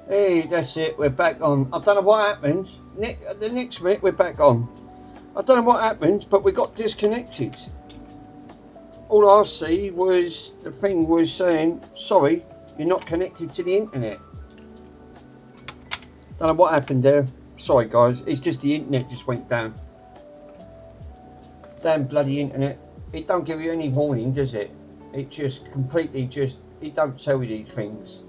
Hey, that's it. We're back on. I don't know what happened. The next minute, we're back on. I don't know what happened, but we got disconnected. All I see was the thing was saying, sorry, you're not connected to the internet. Don't know what happened there. Sorry, guys. It's just the internet just went down. Damn bloody internet. It don't give you any warning, does it? It just completely it don't tell you these things.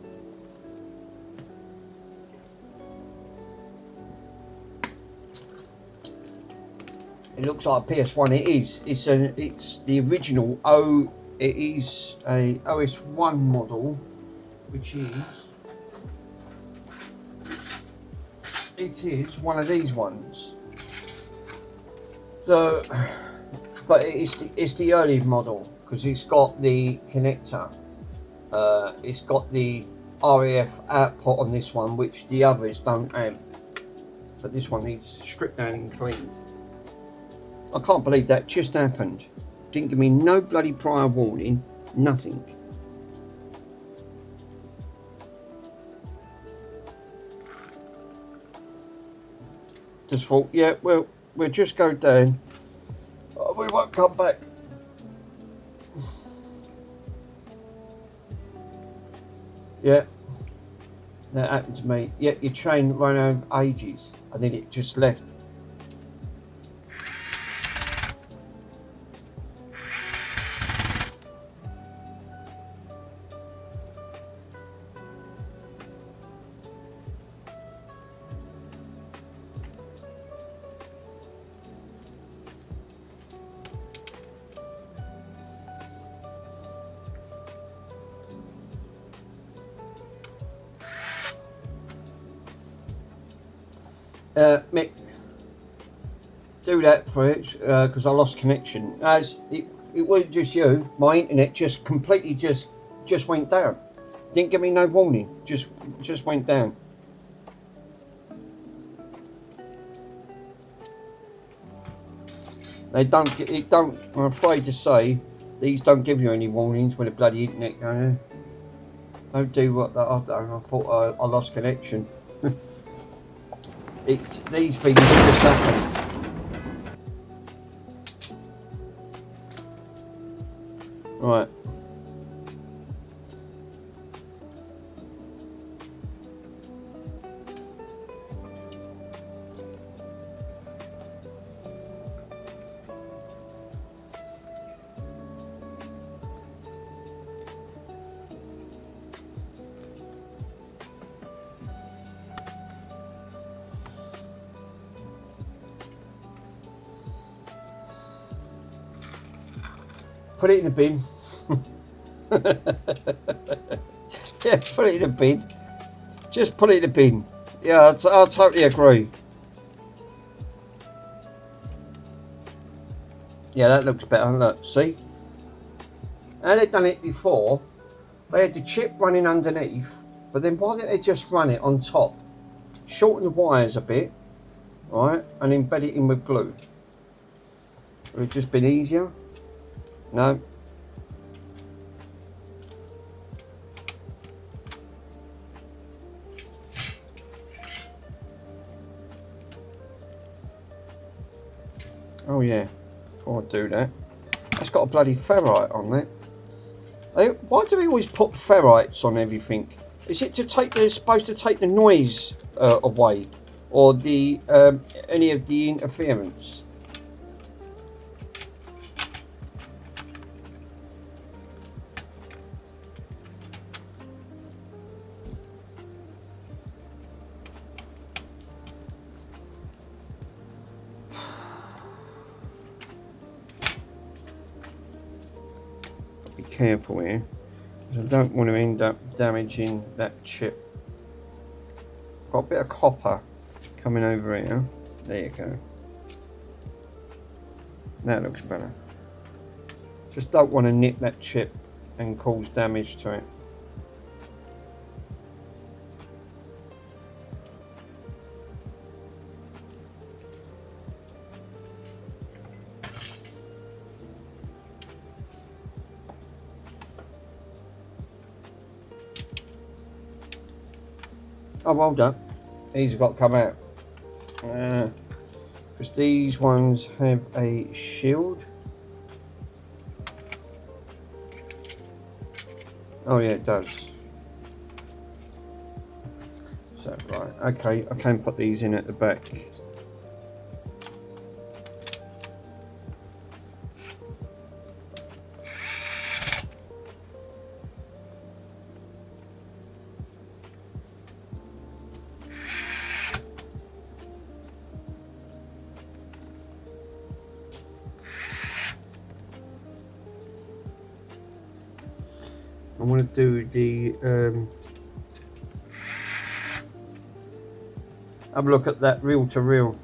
It looks like a PS1. It is. It's the original It is a OS1 model, which is. It is one of these ones. So, but it's the early model because it's got the connector. It's got the RAF output on this one, which the others don't have. But this one needs stripped down and cleaned. I can't believe that just happened. Didn't give me no bloody prior warning, nothing. Just thought, yeah, well, we'll just go down. We won't come back. Yeah, that happened to me. Yeah, your train ran over ages, and then it just left. Mick, do that for it because I lost connection. As it wasn't just you, my internet just completely just went down. Didn't give me no warning. Just went down. They don't. It don't. I'm afraid to say these don't give you any warnings when the bloody internet goes. Don't do what I've done. I thought I lost connection. These things just happen. Right. Put it in the bin. Yeah, put it in the bin. Just put it in the bin. Yeah, I'll totally agree. Yeah, that looks better. Look, see? How they've done it before, they had the chip running underneath, but then why didn't they just run it on top? Shorten the wires a bit, right, and embed it in with glue. Would it just been easier? No. Oh yeah, before I do that. That's got a bloody ferrite on it. Why do they always put ferrites on everything? Is it to take? They're supposed to take the noise away, or the any of the interference. Be careful here, because I don't want to end up damaging that chip. Got a bit of copper coming over here. There you go. That looks better. Just don't want to nip that chip and cause damage to it. Oh, well done. These have got to come out. Because these ones have a shield. Oh yeah, it does. So, right, okay, I can put these in at the back. I want to do the have a look at that reel to reel.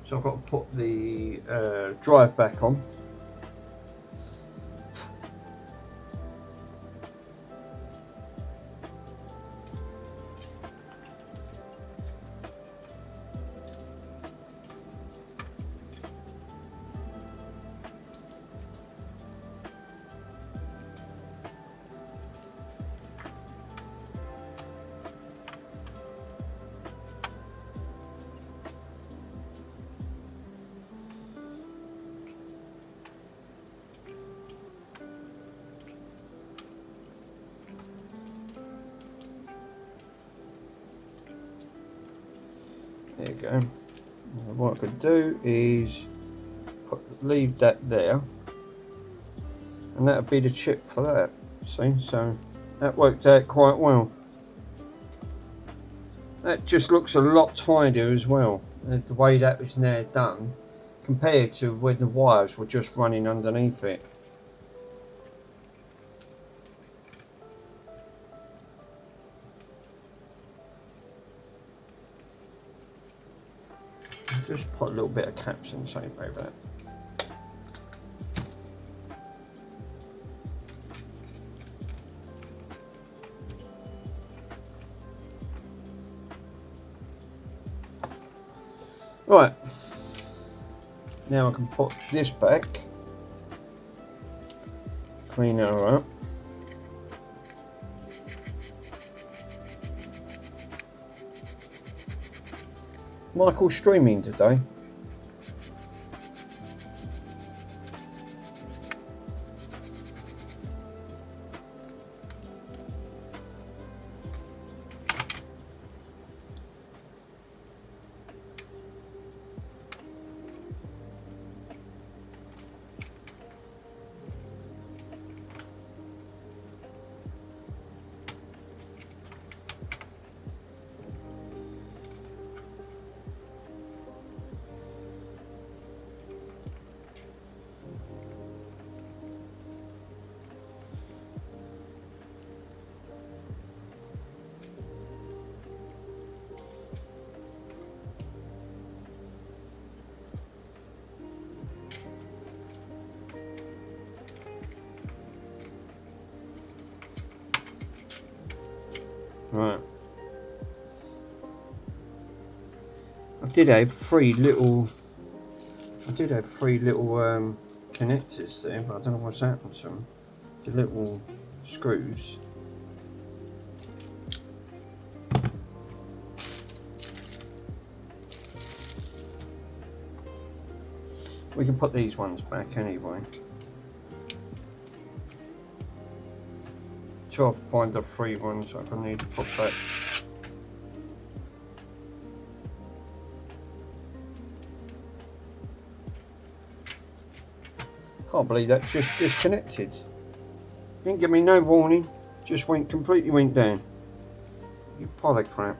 So I've got to put the drive back on. There you go. Now what I could do is leave that there, and that would be the chip for that. See, so that worked out quite well. That just looks a lot tidier as well, the way that was now done, compared to when the wires were just running underneath it. Just put a little bit of caption tape over that. Right, now I can put this back, clean her up. Michael's streaming today. Right. I did have three little connectors there, but I don't know what's happened to them. The little screws. We can put these ones back anyway. Try to find the free ones I can need to put back. Can't believe that just disconnected. Didn't give me no warning, just completely went down. You pile of crap.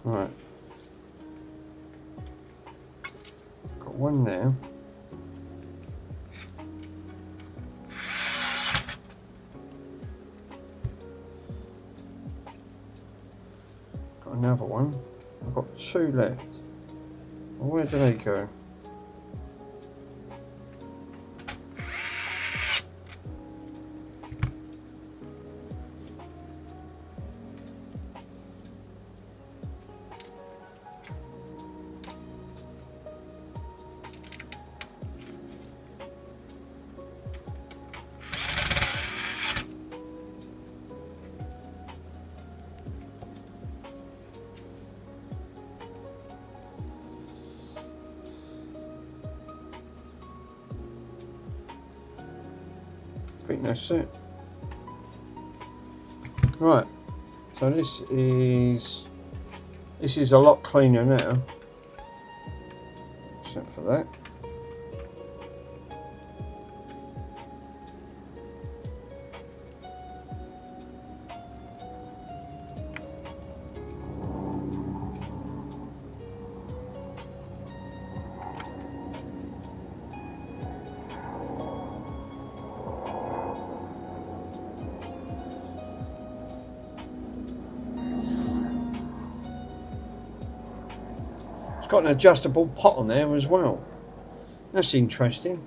Right. Got one there. Got another one. I've got two left. Where do they go? I think that's it. Right, so this is a lot cleaner now, except for that. It's got an adjustable pot on there as well. That's interesting.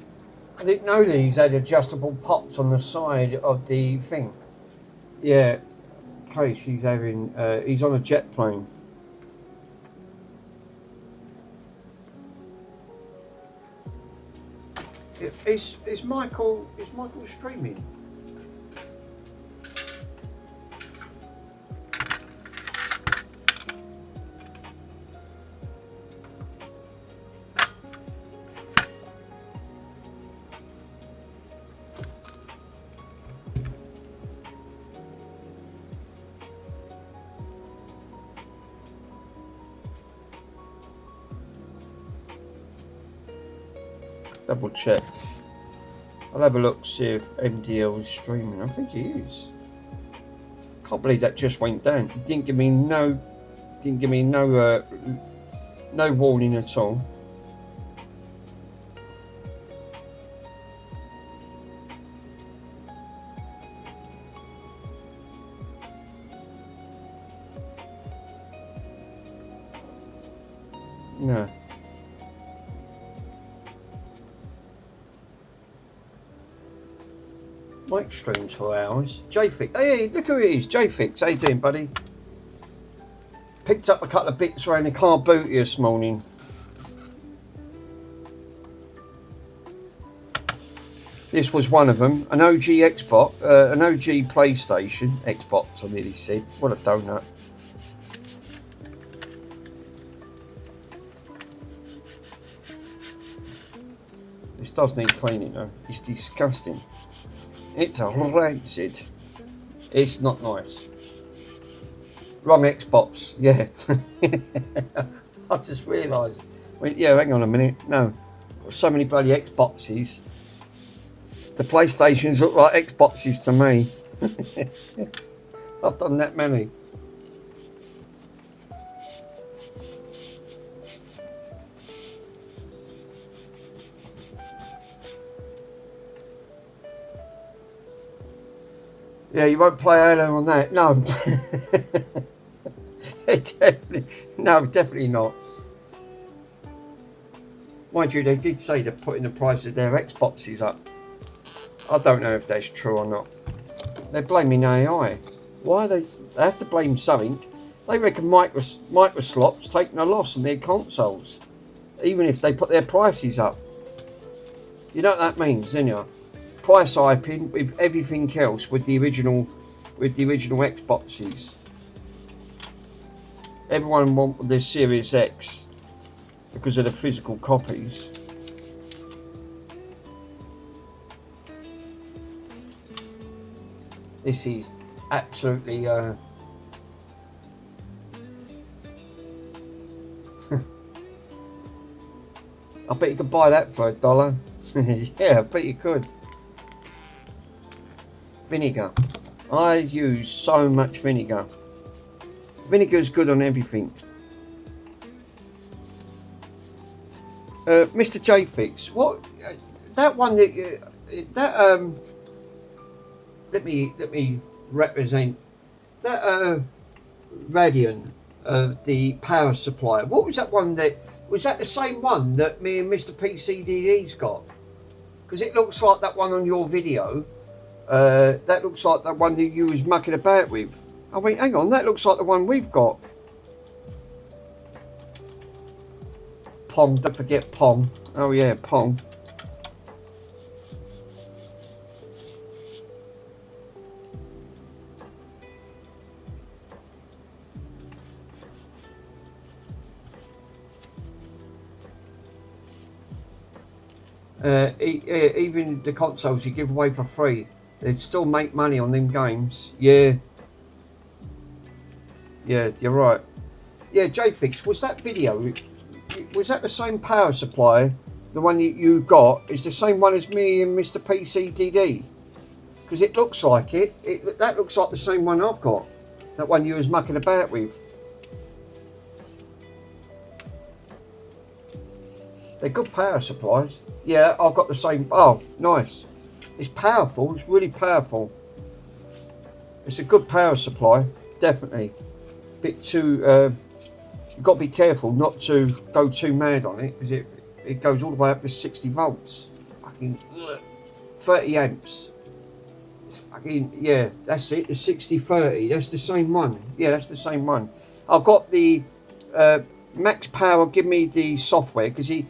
I didn't know these had adjustable pots on the side of the thing. Yeah, Case, he's having, he's on a jet plane. Is Michael streaming? Double check. I'll have a look, see if MDL is streaming. I think he is. Can't believe that just went down. He didn't give me no warning at all. No. Mike streams for hours. JFix. Hey, look who it is. JFix. How you doing, buddy? Picked up a couple of bits around the car boot here this morning. This was one of them. An OG Xbox, an OG PlayStation. Xbox, I nearly said. What a donut. This does need cleaning though. It's disgusting. It's a rancid. It's not nice. Wrong Xbox. Yeah. I just realised. Yeah, hang on a minute. No. Got so many bloody Xboxes. The PlayStations look like Xboxes to me. I've done that many. Yeah, you won't play Halo on that. No. Definitely not. Mind you, they did say they're putting the price of their Xboxes up. I don't know if that's true or not. They're blaming AI. Why are they have to blame something. They reckon Microsoft's taking a loss on their consoles, even if they put their prices up. You know what that means, don't you? Price hyping with everything else with the original Xboxes. Everyone want their Series X because of the physical copies. This is absolutely I bet you could buy that for $1. Yeah, I bet you could. Vinegar. I use so much vinegar. Vinegar is good on everything. Mr. JFix, what that one that let me represent that Radiant the power supply. What was that one that was that the same one that me and Mr. PCDD's got? Because it looks like that one on your video. That looks like the one that you was mucking about with. Oh wait, hang on, that looks like the one we've got. Pong, don't forget Pong. Oh yeah, Pong. Even the consoles you give away for free, they still make money on them games. Yeah, you're right. Yeah, JFix, was that video, was that the same power supply? The one that you got is the same one as me and Mr. PCDD? Because it looks like it. That looks like the same one I've got. That one you was mucking about with. They're good power supplies. Yeah, I've got the same. Oh, nice. It's powerful. It's really powerful. It's a good power supply, definitely. Bit too. You've got to be careful not to go too mad on it, because it goes all the way up to 60 volts. Fucking 30 amps. It's fucking, yeah, that's it. The 6030. That's the same one. Yeah, that's the same one. I've got the Max Power. Give me the software, because he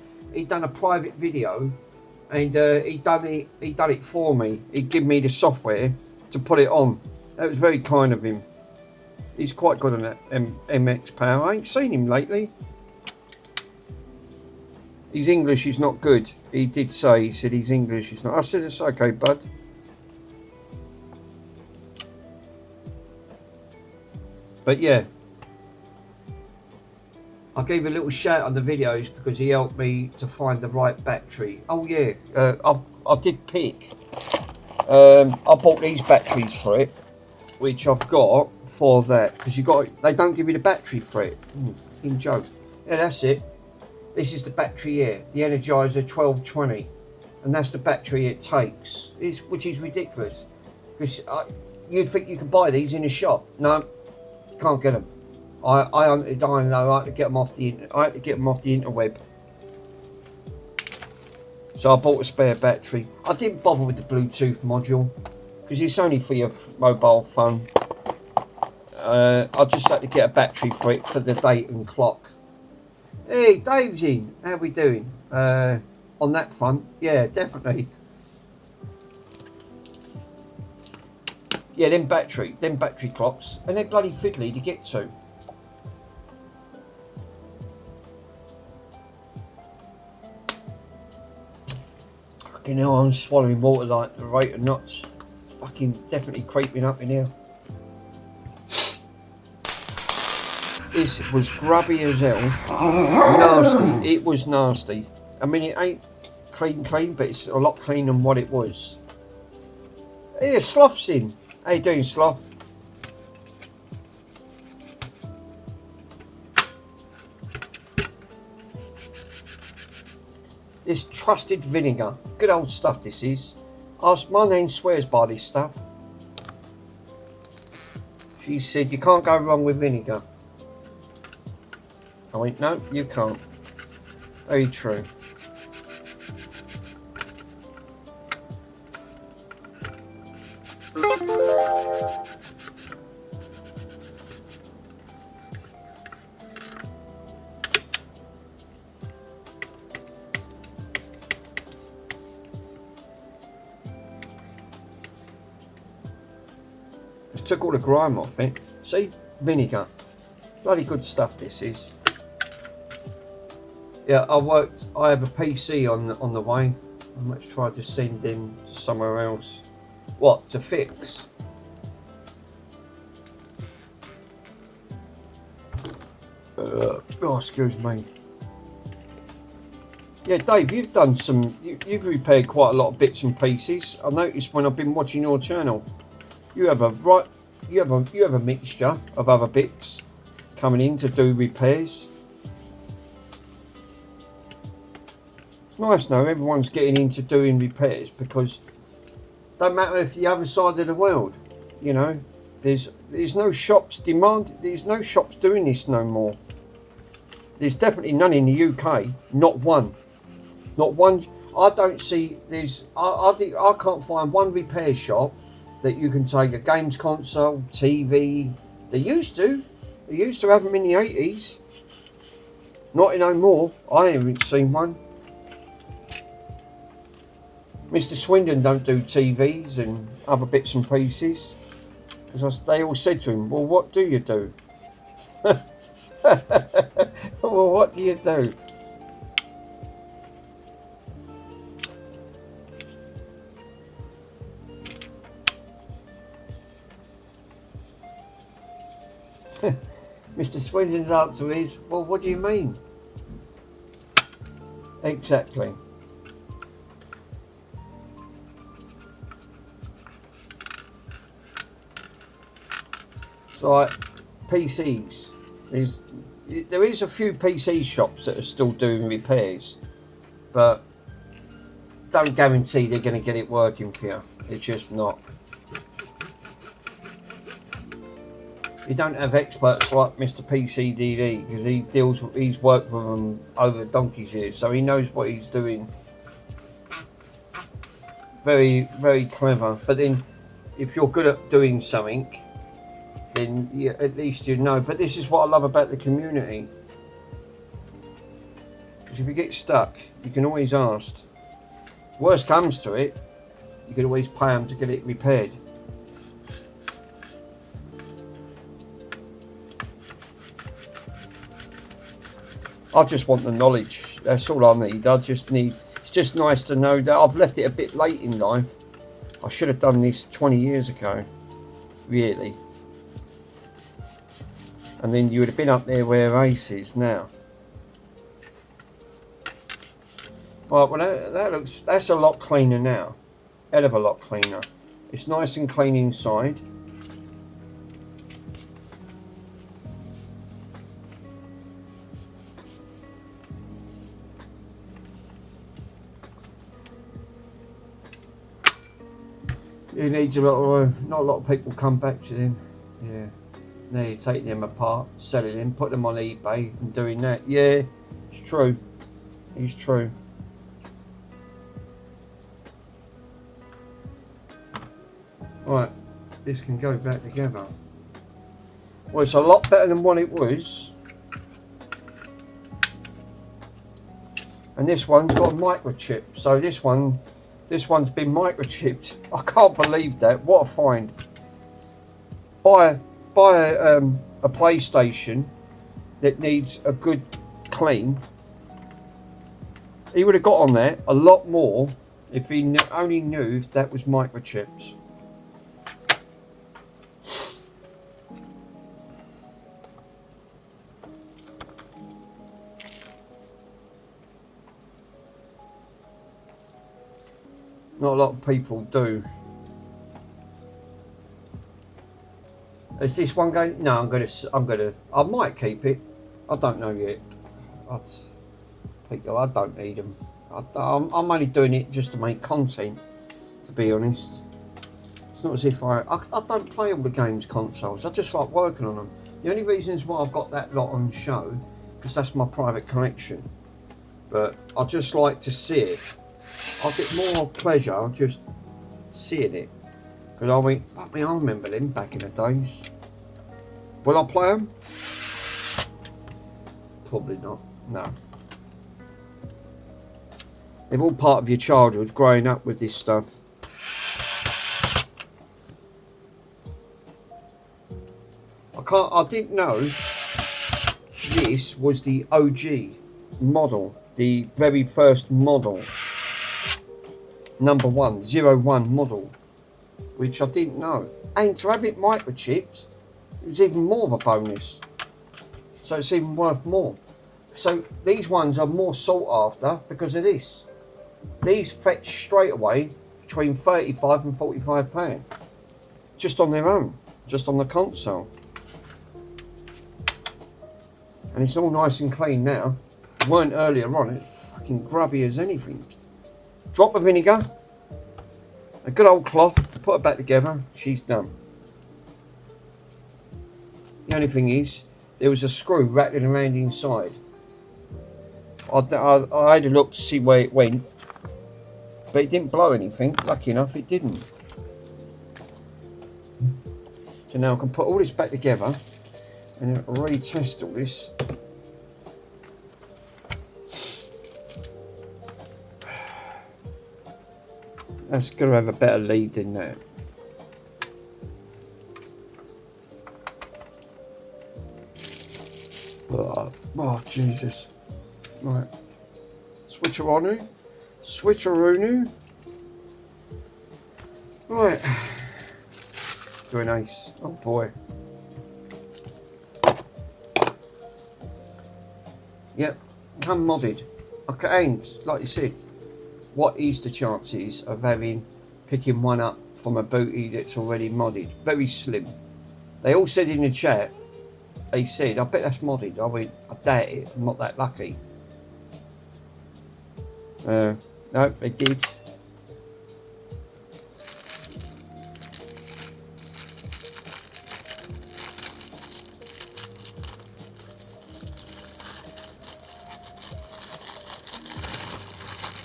done a private video, and he done it for me. He gave me the software to put it on. That was very kind of him. He's quite good on that MX Power. I ain't seen him lately. His English is not good. He did say, he said his English is not. I said it's okay, bud. But yeah, I gave a little shout on the videos because he helped me to find the right battery. Oh yeah, I did pick. I bought these batteries for it, which I've got for that, because they don't give you the battery for it. Fucking joke. Yeah, that's it. This is the battery here, the Energizer 1220, and that's the battery it takes. Which is ridiculous, because you'd think you could buy these in a shop. No, you can't get them. I had to get them off the interweb. So I bought a spare battery. I didn't bother with the Bluetooth module because it's only for your mobile phone. I just had to get a battery for it for the date and clock. Hey, Dave's in. How we doing? On that front, yeah, definitely. Yeah, them battery clocks, and they're bloody fiddly to get to. Fucking hell, I'm swallowing water like the rate of knots. Fucking definitely creeping up in here. This was grubby as hell. Nasty. It was nasty. I mean, it ain't clean, but it's a lot cleaner than what it was. Here, Sloth's in. How you doing, Sloth? This trusted vinegar. Good old stuff this is. My name swears by this stuff. She said you can't go wrong with vinegar. I went, no, you can't. Very true. Just took all the grime off it. See? Vinegar. Bloody good stuff this is. Yeah, I have a PC on the way. I might try to send him somewhere else. What, to fix? Oh, excuse me. Yeah, Dave, you've done you've repaired quite a lot of bits and pieces. I noticed when I've been watching your channel. You have a mixture of other bits coming in to do repairs. It's nice now, everyone's getting into doing repairs, because don't matter if the other side of the world, you know, there's no shops there's no shops doing this no more. There's definitely none in the UK, not one. I don't see, I can't find one repair shop that you can take a games console, TV. They used to have them in the 80s. Not no more. I haven't seen one. Mr. Swindon don't do TVs and other bits and pieces, because they all said to him, well, what do you do? Well, what do you do? Mr. Swindon's answer is, well, what do you mean? Exactly. So, like PCs, there is a few PC shops that are still doing repairs, but don't guarantee they're going to get it working for you. It's just not. You don't have experts like Mr. PCDD, because he's worked with them over donkey's years, so he knows what he's doing. Very, very clever. But then, if you're good at doing something, then at least you know. But this is what I love about the community. Because if you get stuck, you can always ask. Worst comes to it, you can always pay them to get it repaired. I just want the knowledge. That's all I need. It's just nice to know that I've left it a bit late in life. I should have done this 20 years ago, really. And then you would have been up there where Ace is now. Right, well that's a lot cleaner now. Hell of a lot cleaner. It's nice and clean inside. He needs a lot of, not a lot of people come back to him. Yeah. Now you're taking them apart, selling them, put them on eBay and doing that. Yeah, it's true. It's true. Right, this can go back together. Well, it's a lot better than what it was. And this one's got a microchip, so this one's been microchipped. I can't believe that. What a find. Buy a PlayStation that needs a good clean. He would have got on there a lot more if he only knew that was microchips. Not a lot of people do. Is this one going? No, I might keep it. I don't know yet. I don't need them. I'm only doing it just to make content, to be honest. It's not as if I don't play all the games consoles. I just like working on them. The only reason is why I've got that lot on show, because that's my private collection. But I just like to see it. I get more pleasure just seeing it. Because I went, fuck me, I remember them back in the days. Will I play them? Probably not, no. They're all part of your childhood, growing up with this stuff. I didn't know this was the OG model, the very first model. Number 01 model, which I didn't know. And to have it microchipped, it was even more of a bonus. So it's even worth more. So these ones are more sought after because of this. These fetch straight away between 35 and 45 pounds. Just on their own, just on the console. And it's all nice and clean now. It weren't earlier on, it's fucking grubby as anything. Drop of vinegar, a good old cloth, put her back together, she's done. The only thing is, there was a screw rattling around inside. I had a look to see where it went, but it didn't blow anything. Lucky enough, it didn't. So now I can put all this back together and retest all this. That's going to have a better lead than that. Oh, Jesus. Right. Switcheroo. Switcheroo. Right. Doing ace. Oh boy. Yep. Come modded. Okay, and like you said, what is the chances of picking one up from a booty that's already modded? Very slim. They all said in the chat, they said, I bet that's modded. I went, I doubt it, I'm not that lucky. No, they did.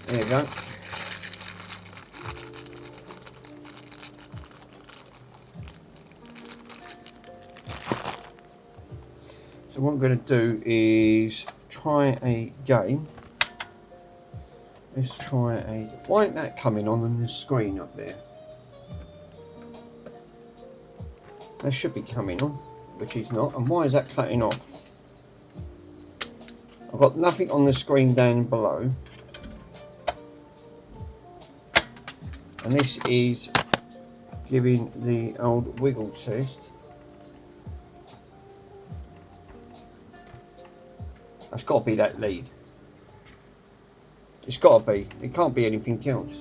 There you go. So what I'm going to do is try a game. Let's try a... Why ain't that coming on the screen up there? That should be coming on, which is not. And why is that cutting off? I've got nothing on the screen down below. And this is giving the old wiggle test. That's got to be that lead. It's got to be. It can't be anything else.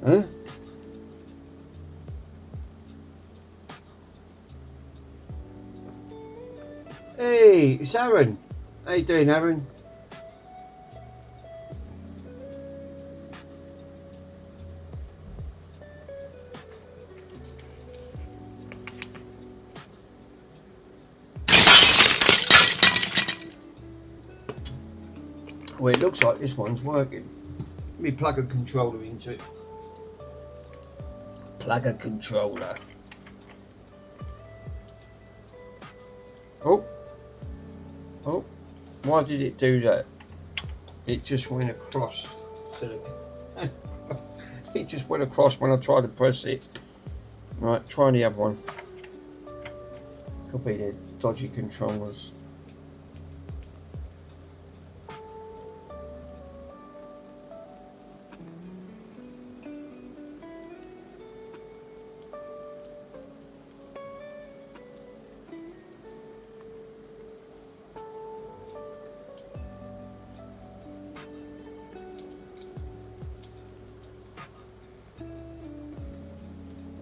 Huh? Hey, it's Aaron. How you doing, Aaron? Well, it looks like this one's working. Let me plug a controller into it. Plug a controller. Oh. Oh. Why did it do that? It just went across to the... It just went across when I tried to press it. Right, try the other one. Could be the dodgy controllers.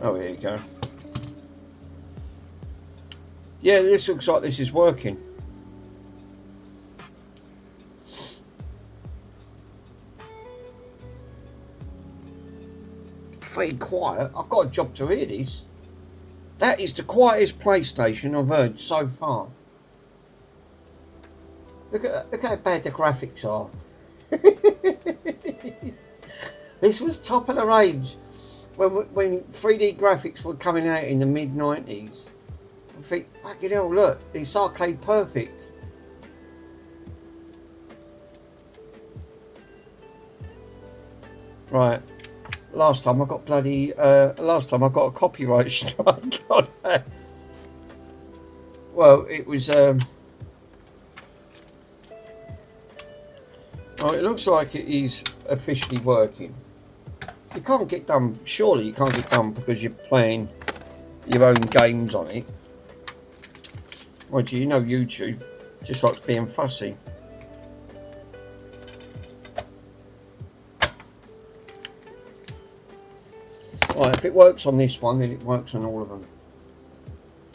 Oh, there you go. Yeah, this looks like this is working. Very quiet. I've got a job to hear this. That is the quietest PlayStation I've heard so far. Look how bad the graphics are. This was top of the range. When 3D graphics were coming out in the mid-90s, I think, fucking hell, look, it's arcade perfect. Right, last time I got a copyright strike on that. Well, it was, oh, it looks like it is officially working. You can't get done, surely you can't get done because you're playing your own games on it. Well, do you know YouTube Just likes being fussy. Right, if it works on this one, then it works on all of them.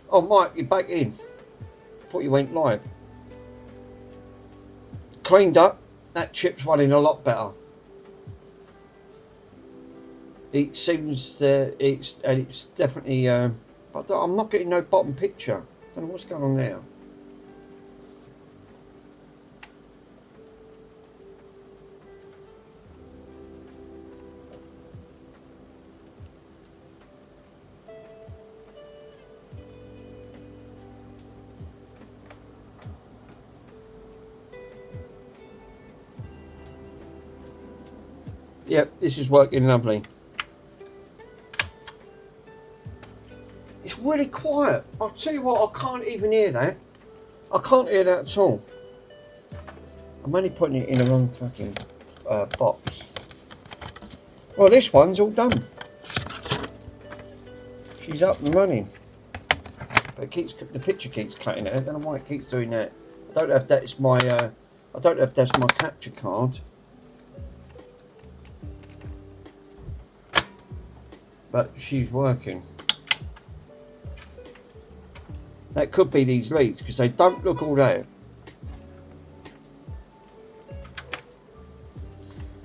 Oh, Mike, you're back in. Thought you went live. Cleaned up. That chip's running a lot better. It seems it's definitely. But I'm not getting no bottom picture. I don't know what's going on there. Yep, this is working lovely. It's really quiet. I'll tell you what, I can't even hear that. I can't hear that at all. I'm only putting it in the wrong fucking box. Well, this one's all done. She's up and running. But it keeps, the picture keeps cutting it. I don't know why it keeps doing that. I don't know if that's my I don't know if that's my capture card. But she's working. That could be these leads because they don't look all there.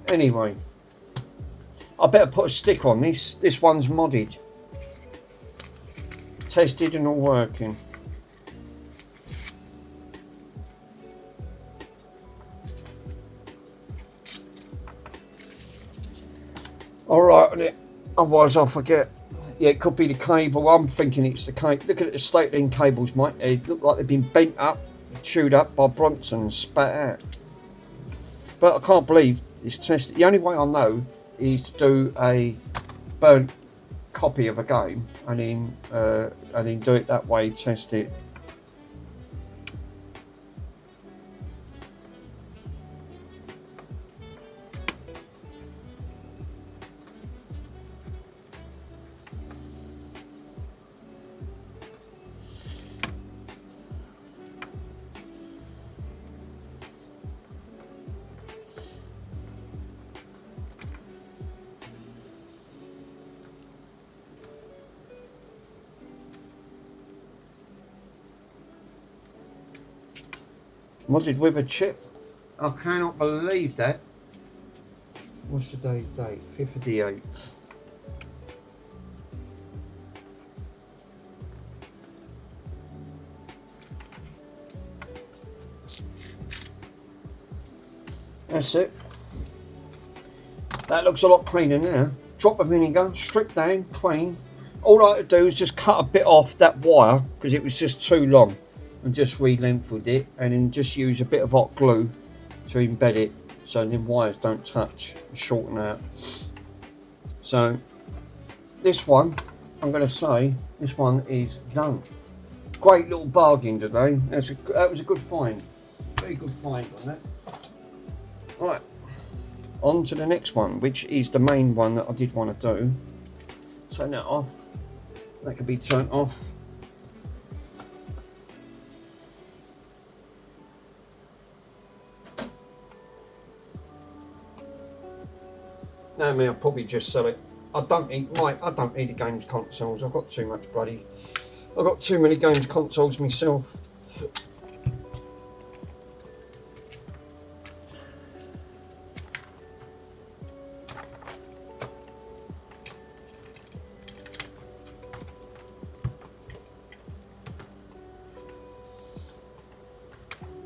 Anyway, I better put a stick on this. This one's modded. Tested and all working. Alright on it. Otherwise I'll forget. Yeah, it could be the cable. I'm thinking it's the cable. Look at the state of them cables, mate. They look like they've been bent up, chewed up by Bronson and spat out. But I can't believe it's tested. The only way I know is to do a burnt copy of a game and then do it that way, test it. Modded with a chip. I cannot believe that. What's today's date? 5th of the 8th. That's it. That looks a lot cleaner now. Drop of vinegar, strip down, clean. All I had to do is just cut a bit off that wire because it was just too long. And just re-lengthened it and then just use a bit of hot glue to embed it so the wires don't touch and shorten out. So this one, I'm going to say this one is done. Great little bargain today. That was a good find. Very good find on that. Right, on to the next one, which is the main one that I did want to do. Turn that off. That can be turned off. No, I mean, I'll probably just sell it. I don't need the games consoles. I've got too many games consoles myself.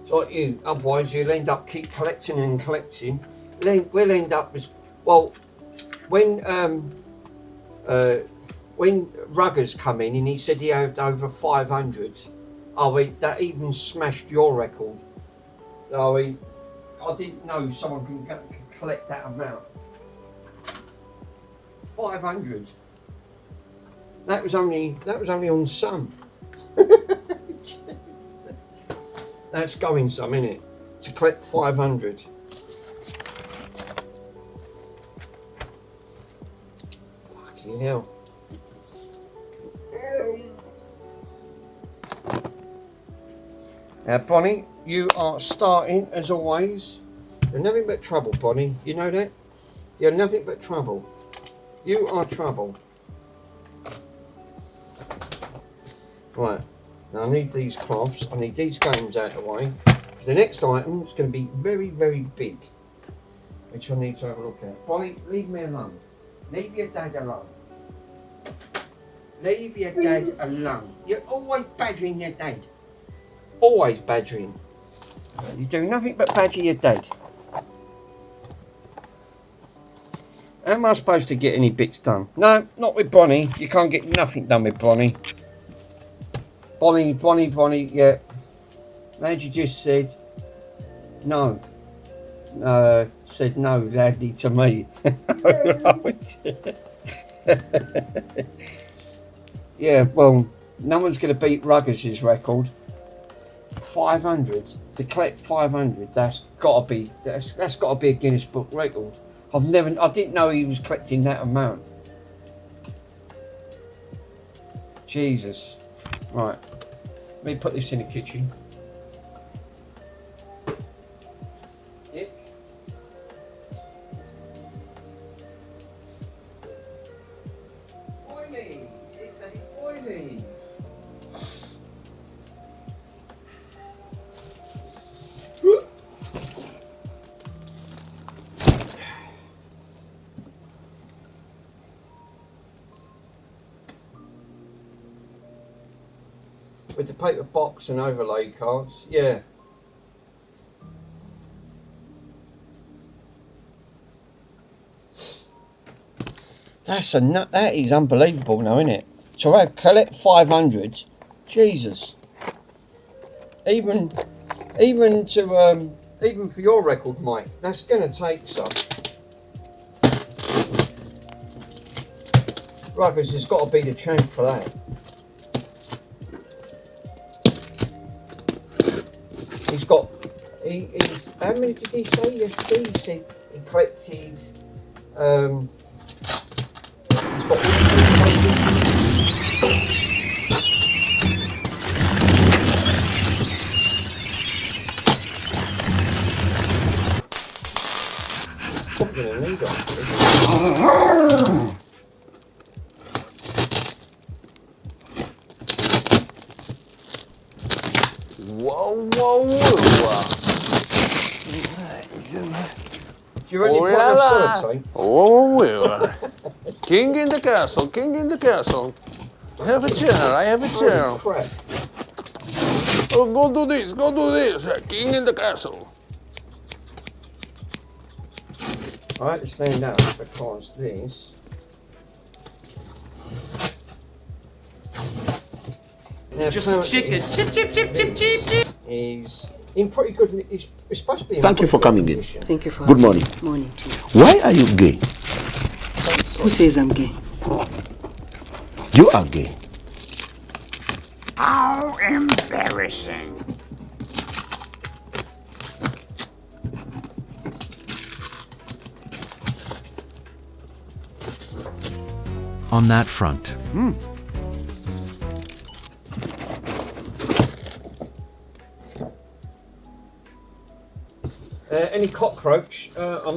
It's like you. Otherwise, you'll end up keep collecting and collecting. We'll end up as well. When Ruggers come in and he said he had over 500, that even smashed your record. I didn't know someone can collect that amount. 500. That was only on some. That's going some, isn't it? To collect 500. Fucking hell. Bonnie, you are starting as always. You're nothing but trouble, Bonnie. You know that? You're nothing but trouble. You are trouble. Right. Now I need these cloths. I need these games out of the way. The next item is going to be very, very big, which I need to have a look at. Bonnie, leave me alone. Leave your dad alone. Leave your dad alone. You're always badgering your dad. Always badgering. You do nothing but badger your dad. How am I supposed to get any bits done? No, not with Bonnie. You can't get nothing done with Bonnie. Bonnie, yeah. As you just said, no. Said no loudly to me. Yeah, well, no one's going to beat Ruggers' record. 500 to collect 500. That's got to be a Guinness Book record. I didn't know he was collecting that amount. Jesus. Right. Let me put this in the kitchen. Dick. Oily. It's Daddy Oily. With the paper box and overlay cards, yeah. That is unbelievable now, isn't it? To collect 500, Jesus. Even for your record, Mike, that's gonna take some. Ruggers has got to be the champ for that. He's how many did he say yesterday? He said he collected he's got I'm gonna need it. Whoa, whoa, whoa. Do you really put enough sellotape? Oh, whoa. King in the castle, king in the castle. Have a chair, I have a chair. Holy crap. Oh, go do this, go do this. King in the castle. I had to stand up because this. Now, just a chicken. Chip, chip, chip, chip, chip, chip. He's in pretty good. It's supposed to be. Thank you for coming in. Thank you for Good morning. Morning to you. Why are you gay? Who says I'm gay? You are gay. How embarrassing. On that front. Any cockroach? I'm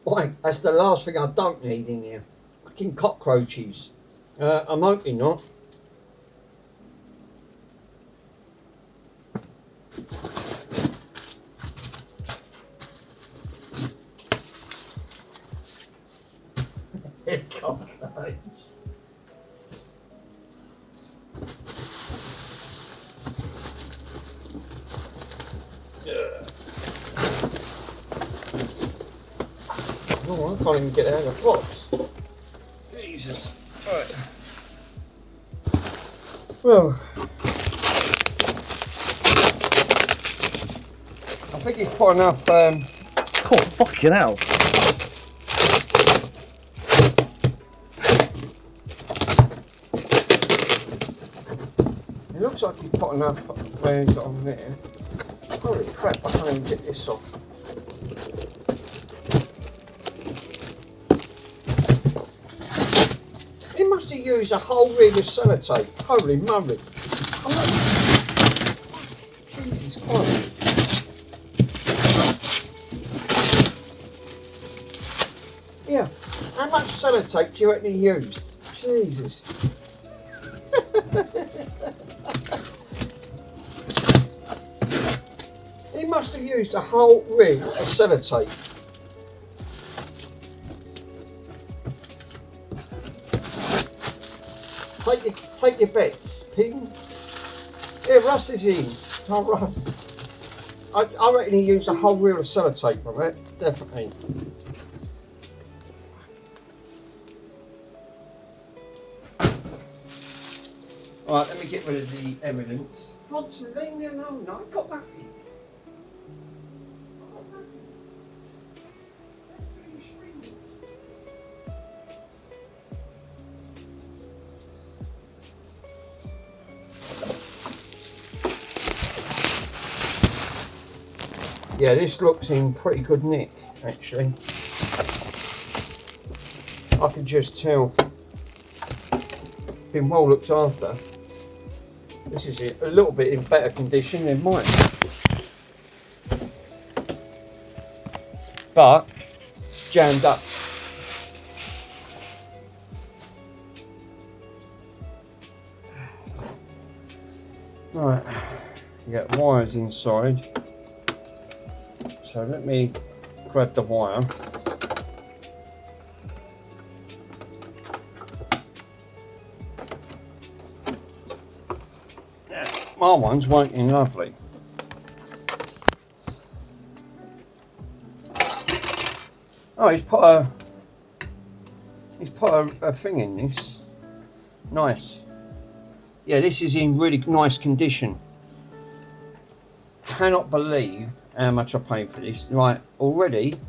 Mike, that's the last thing I don't need in here. Fucking cockroaches. I'm hoping not. Cockroach. Oh, I can't even get out of the box. Jesus. Right. Well, I think it's quite enough. Oh, fucking hell. It looks like he's put enough rounds on there. Holy crap, I can't even get this off. He must have used a whole reel of sellotape. Holy moly. Jesus Christ. Yeah, how much sellotape do you reckon he used? Jesus. He must have used a whole rig of sellotape. Take your bets, Ping. Yeah, Russ is in. Oh, Russ. I reckon he used a whole reel of sellotape on it, definitely. Alright, let me get rid of the evidence. Bronson, leave me alone. No, I've got nothing. Yeah, this looks in pretty good nick, actually. I can just tell. Been well looked after. This is a little bit in better condition than mine. But it's jammed up. Right, you got wires inside. So let me grab the wire. My one's working lovely. Oh, he's put a thing in this. Nice. Yeah, this is in really nice condition. Cannot believe how much I paid for this. Right, already.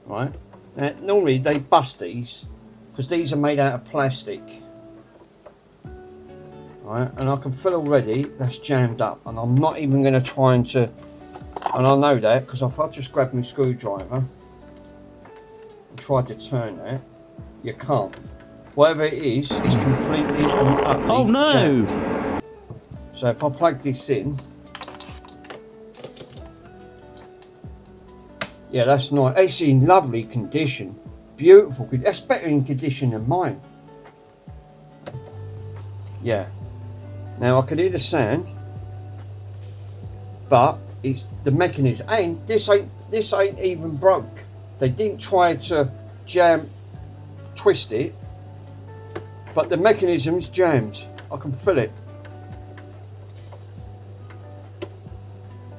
Right. Now, normally they bust these because these are made out of plastic. Right, and I can feel already that's jammed up, and I'm not even going to try and I know that because if I just grab my screwdriver and try to turn that, you can't. Whatever it is, it's completely and utterly Oh no! jammed. So if I plug this in, yeah, that's nice. It's in lovely condition, beautiful. That's better in condition than mine. Yeah. Now I can hear the sound, but it's the mechanism. And this ain't even broke. They didn't try to twist it, but the mechanism's jammed. I can feel it.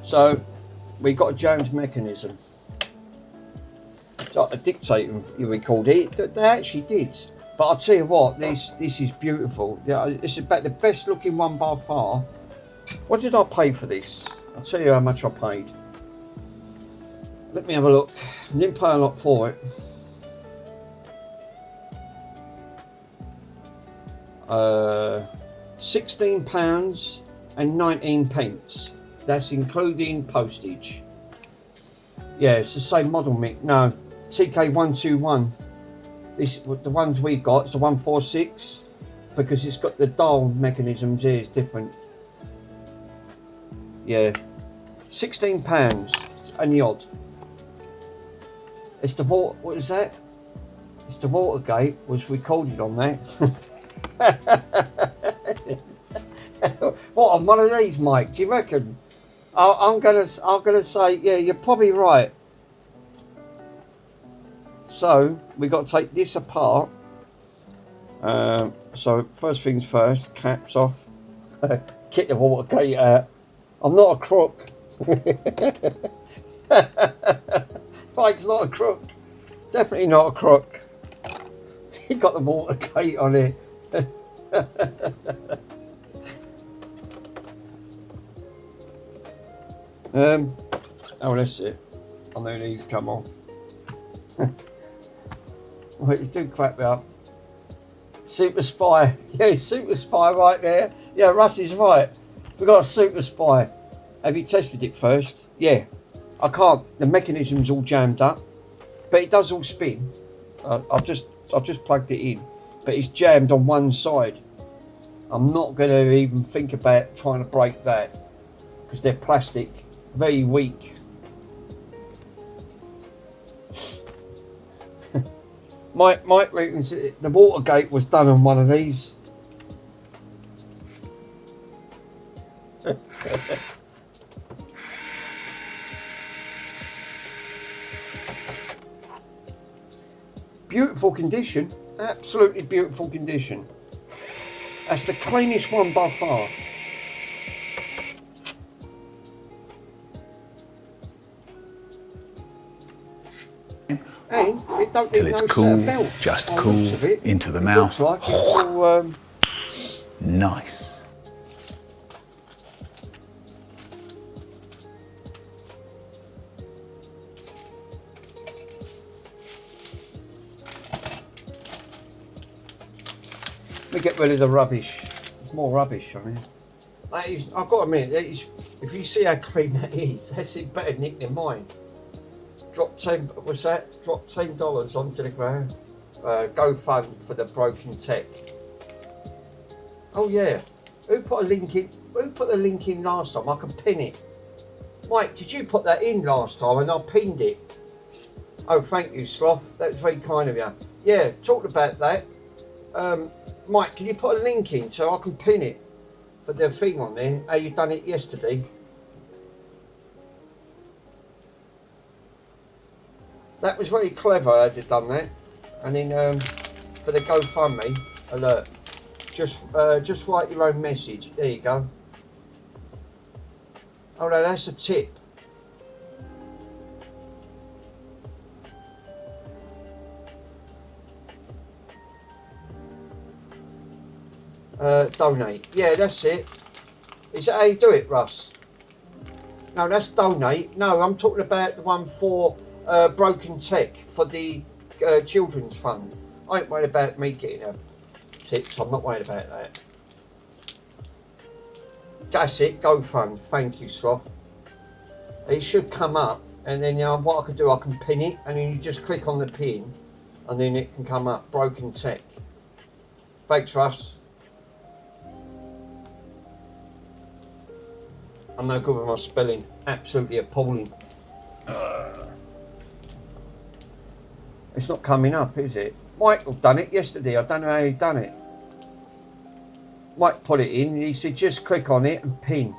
So we got a jammed mechanism. It's like a dictator, you recalled it. They actually did. But I'll tell you what, this is beautiful. Yeah, it's about the best looking one by far. What did I pay for this? I'll tell you how much I paid. Let me have a look. I didn't pay a lot for it. £16 and 19 pence. That's including postage. Yeah, it's the same model, Mick. No, TK121. The ones we got, it's the 146 because it's got the dial mechanisms here. It's different. Yeah, £16 and the odd. It's the water. What is that? It's the Watergate was recorded on that. What on one of these, Mike? Do you reckon? I'm gonna say yeah. You're probably right. So we got to take this apart. So first things first, caps off. Get the Watergate out. I'm not a crook. Mike's not a crook. Definitely not a crook. He got the Watergate on it. Oh, that's it. I know these come off. Wait, you do crap me up. Super Spy. Yeah, Super Spy right there. Yeah, Russ is right. We've got a Super Spy. Have you tested it first? Yeah. I can't. The mechanism's all jammed up. But it does all spin. I've just plugged it in. But it's jammed on one side. I'm not going to even think about trying to break that. because they're plastic, very weak. Mike reckons the Watergate was done on one of these. Beautiful condition, absolutely beautiful condition. That's the cleanest one by far. And it don't Till need it's no cool, set of belt. just by the cool, looks of it. into the It mouth. looks like it's all, Nice. let me get rid of the rubbish. There's more rubbish on here. That is, I've got to admit, that is, if you see how clean that is, that's it better nick than mine. Drop $10 onto the ground. GoFund for the broken tech. Oh yeah, who put a link in? Who put the link in last time? I can pin it. Mike, did you put that in last time and I pinned it? Oh, thank you, Sloth. That's very kind of you. Yeah, talked about that. Mike, can you put a link in so I can pin it for the thing on there? How you done it yesterday? That was very clever how they done that. And then for the GoFundMe alert, just write your own message. There you go. Oh no, that's a tip. Donate. Yeah, that's it. Is that how you do it, Russ? No, that's donate. No, I'm talking about the one for broken tech for the children's fund. I ain't worried about me getting a tips. I'm not worried about that. That's it. GoFund. Thank you, Sloth. It should come up, and then what I can do, I can pin it, and then you just click on the pin, and then it can come up. Broken tech. Thanks, Russ. I'm no good with my spelling. Absolutely appalling. It's not coming up, is it? Michael done it yesterday. I don't know how he done it. Mike put it in. He said just click on it and pin.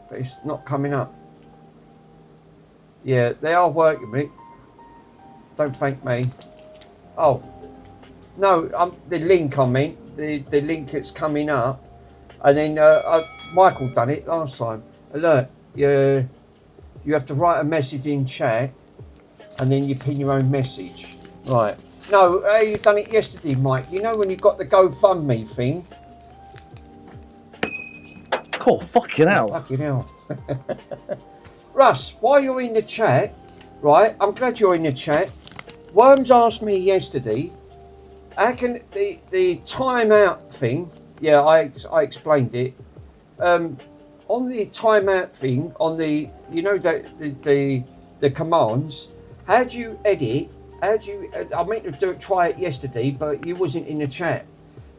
But it's not coming up. Yeah, they are working with it. Don't thank me. Oh. No, the link I meant. The link that's coming up. And then Michael done it last time. Alert, you have to write a message in chat and then you pin your own message. Right. No, you done it yesterday, Mike. You know when you got the GoFundMe thing? Cool, fucking hell. Fucking hell. Russ, while you're in the chat, right, I'm glad you're in the chat. Worms asked me yesterday, how can the timeout thing, yeah, I explained it. On the timeout thing, on the, you know, the commands, how do you edit? How do you? I meant to try it yesterday, but you wasn't in the chat.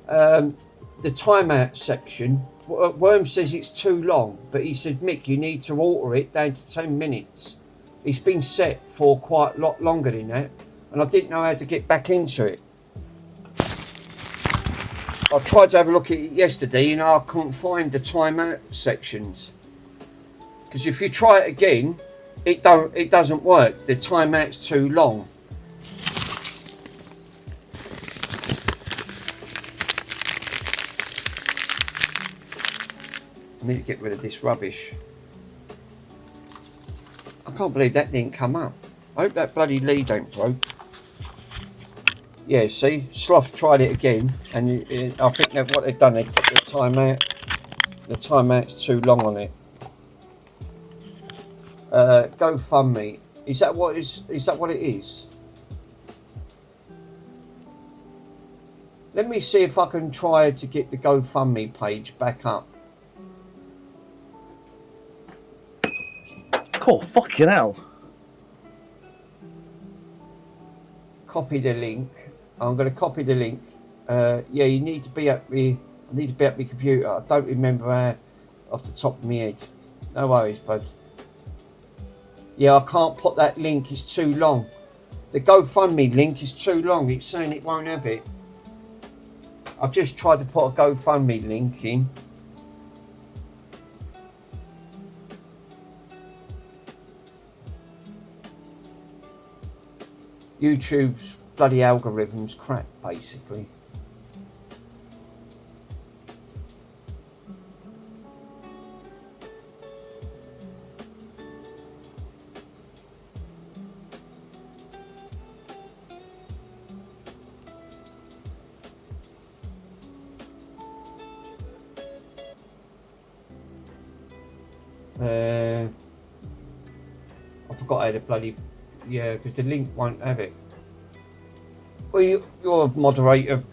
The timeout section. Worm says it's too long, but he said, Mick, you need to alter it down to 10 minutes. It's been set for quite a lot longer than that, and I didn't know how to get back into it. I tried to have a look at it yesterday and I couldn't find the timeout sections. Because if you try it again, it doesn't work. The timeout's too long. I need to get rid of this rubbish. I can't believe that didn't come up. I hope that bloody lead ain't broke. Yeah, see, Sloth tried it again, and I think that what they've done, they put the timeout's too long on it. GoFundMe, is that what it is? Let me see if I can try to get the GoFundMe page back up. Cool, fucking hell. Copy the link. I'm going to copy the link. Yeah, you need to be at me. I need to be at my computer. I don't remember off the top of my head. No worries, bud. Yeah, I can't put that link, it's too long. The GoFundMe link is too long, it's saying it won't have it. I've just tried to put a GoFundMe link in. YouTube's bloody algorithm's crap, basically. I forgot I had a bloody... Yeah, because the link won't have it. Well, you're a moderator,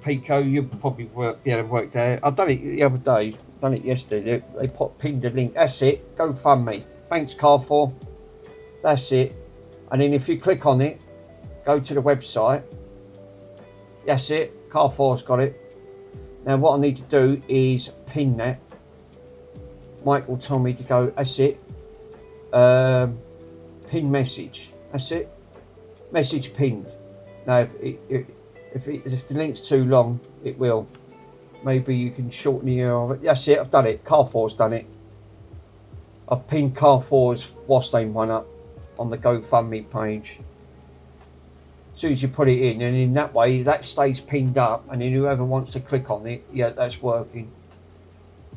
Pico. You'll probably be able to work there. I've done it the other day. Done it yesterday. They pinned the link. That's it. GoFundMe. Thanks, Carrefour. That's it. And then if you click on it, go to the website. That's it. Carrefour's got it. Now what I need to do is pin that. Mike will tell me to go. That's it. Pin message. That's it. Message pinned. Now, if the link's too long, it will. Maybe you can shorten the URL. That's it. I've done it. Carrefour's done it. I've pinned Carrefour's Wastane one up on the GoFundMe page. As soon as you put it in, and in that way, that stays pinned up, and then whoever wants to click on it, yeah, that's working.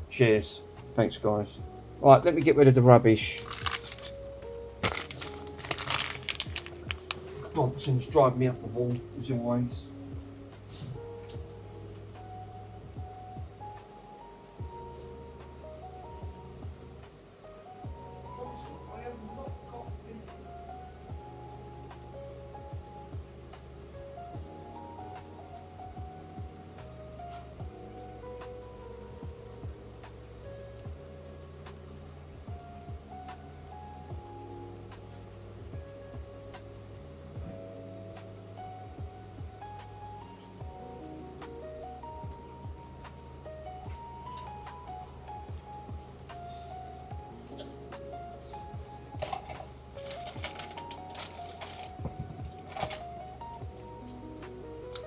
Cheers. Thanks, guys. Right, let me get rid of the rubbish. Bronson's driving me up the wall, as always.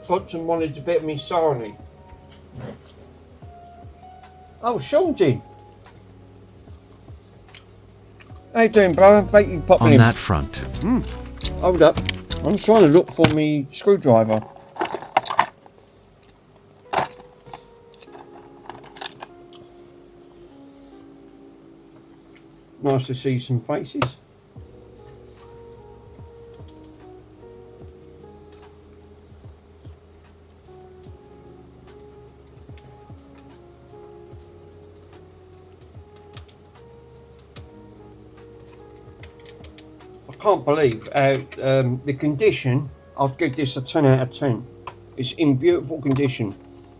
Bronson wanted a bit of me sarnie. Oh, Sean's in. How you doing, bro? Thank you for popping On in. that front. Hold up. I'm trying to look for me screwdriver. Nice to see some faces. I can't believe the condition. I'd give this a 10 out of 10. It's in beautiful condition.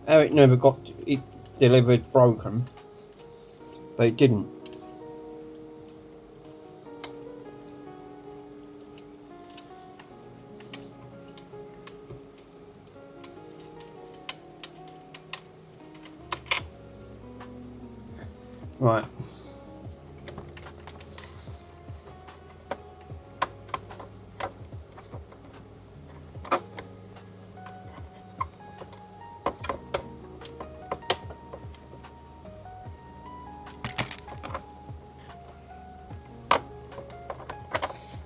How it never got it delivered broken, but it didn't. Right.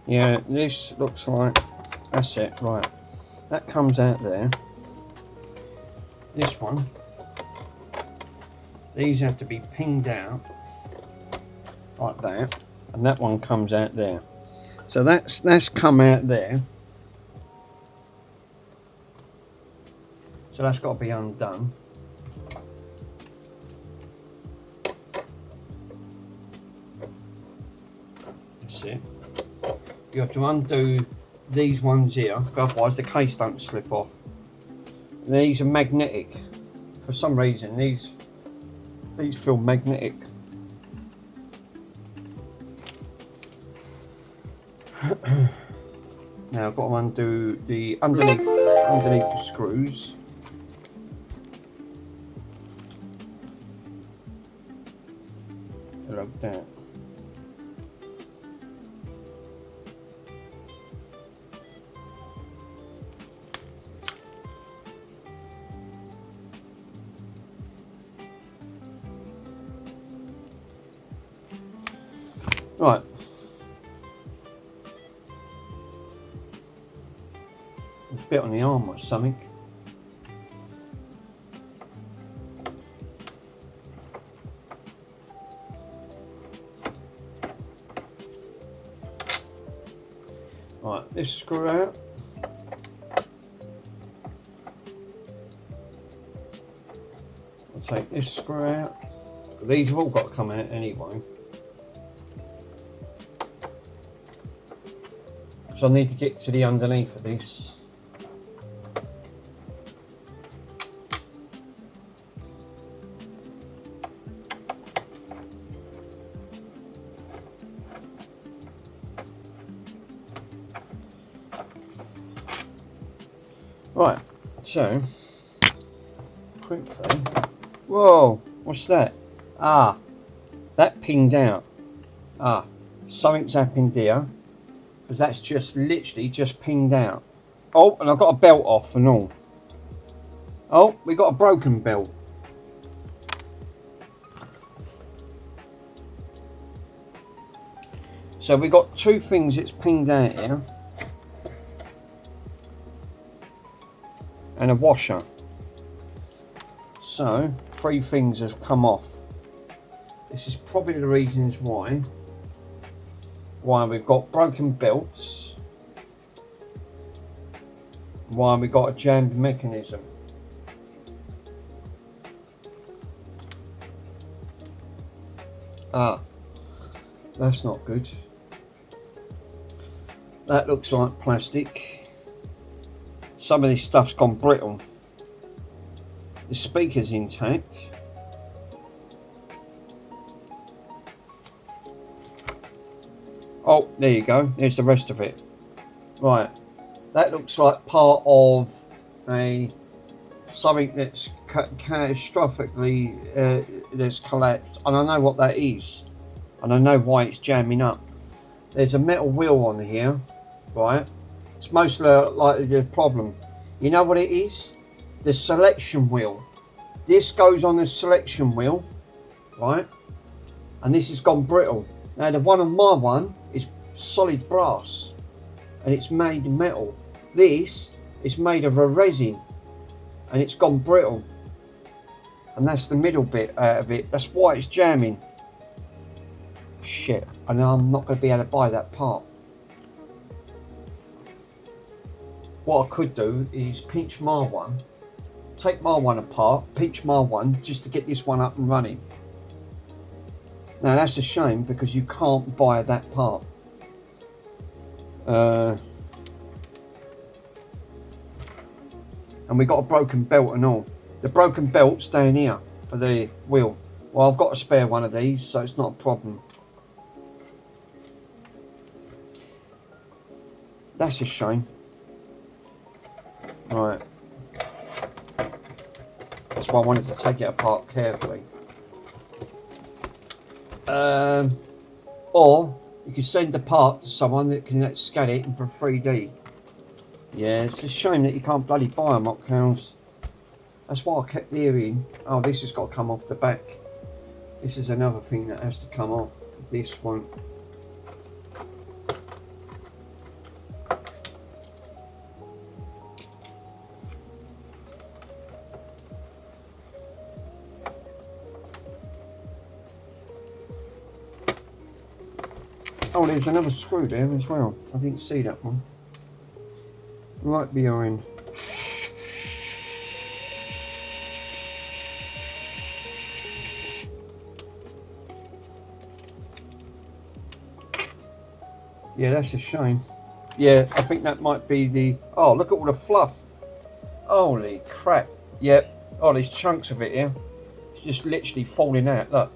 Yeah, this looks like that's it. Right, that comes out there. This one, these have to be pinged out like that, and that one comes out there. So that's come out there. So that's got to be undone. That's it. You have to undo these ones here, otherwise the case don't slip off. And these are magnetic. For some reason, these feel magnetic. Now I've got to undo the underneath the screws. Like that. Right. A bit on the arm or something. Right, this screw out. I'll take this screw out. These have all got to come out anyway. So I need to get to the underneath of this. Right, so quickly. Whoa, what's that? Ah, that pinged out. Ah, something's happened here. Because that's just literally just pinged out. Oh, and I've got a belt off and all. Oh, we got a broken belt. So we got two things that's pinged out here. And a washer. So, three things has come off. This is probably the reasons why we've got broken belts, why we got a jammed mechanism. Ah, that's not good. That looks like plastic. Some of this stuff's gone brittle. The speaker's intact. Oh, there you go. There's the rest of it. Right. That looks like part of something that's catastrophically that's collapsed. And I know what that is. And I know why it's jamming up. There's a metal wheel on here. Right. It's most likely the problem. You know what it is? The selection wheel. This goes on the selection wheel. Right. And this has gone brittle. Now the one on my one is solid brass and it's made of metal. This is made of a resin and it's gone brittle. And that's the middle bit out of it. That's why it's jamming. Shit, I know I'm not going to be able to buy that part. What I could do is pinch my one, take my one apart, pinch my one just to get this one up and running. Now that's a shame because you can't buy that part. And we got a broken belt and all. The broken belt's down here for the wheel. Well, I've got a spare one of these, so it's not a problem. That's a shame. Right. That's why I wanted to take it apart carefully. Or you can send the part to someone that can scan it for 3D. Yeah, it's a shame that you can't bloody buy them, Mockhouse. That's why I kept hearing, oh, this has got to come off the back. This is another thing that has to come off. This won't. Oh, there's another screw there as well. I didn't see that one. Right behind. Yeah, that's a shame. Yeah, I think that might be the... Oh, look at all the fluff. Holy crap. Yep. Oh, there's chunks of it here. It's just literally falling out. Look.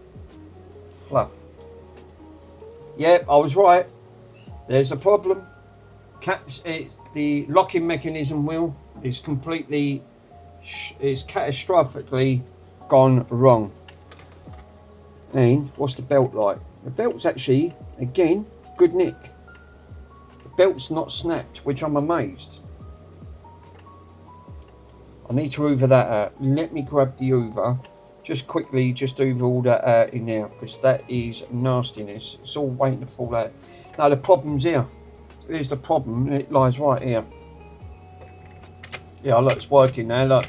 Fluff. Yep, I was right. There's a problem. It's the locking mechanism wheel is completely... It's catastrophically gone wrong. And what's the belt like? The belt's actually, again, good nick. Belt's not snapped, which I'm amazed. I need to hoover that out. Let me grab the hoover just quickly just over all that out in there, because that is nastiness. It's all waiting to fall out. Now the problem's here. Here's the problem, and it lies right here. Yeah, look, it's working now, look.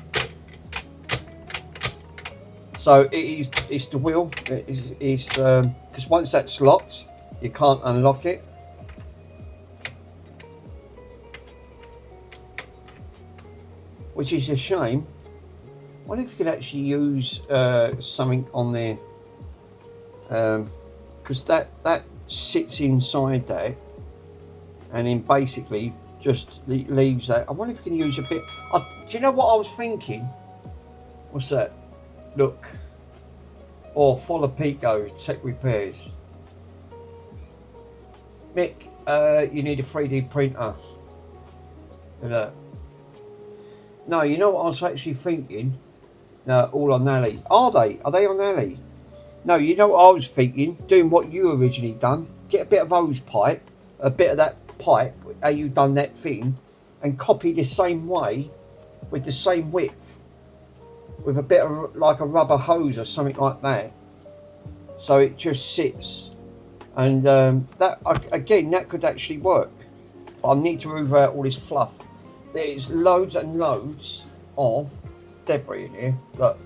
So it's the wheel. It's because once that's locked, you can't unlock it. Which is a shame. I wonder if you could actually use something on there, because that sits inside that, and then basically just leaves that. I wonder if you can use a bit. Do you know what I was thinking? What's that? Look. Or follow Pico Tech Repairs. Mick, you need a 3D printer. Look at that. No, you know what I was actually thinking? No, all on Ali. Are they? Are they on Ali? No, you know what I was thinking? Doing what you originally done. Get a bit of hose pipe, a bit of that pipe, how you done that thing, and copy the same way, with the same width, with a bit of like a rubber hose or something like that. So it just sits. And that, again, that could actually work. But I need to remove out all this fluff. There's loads and loads of debris in here. Look,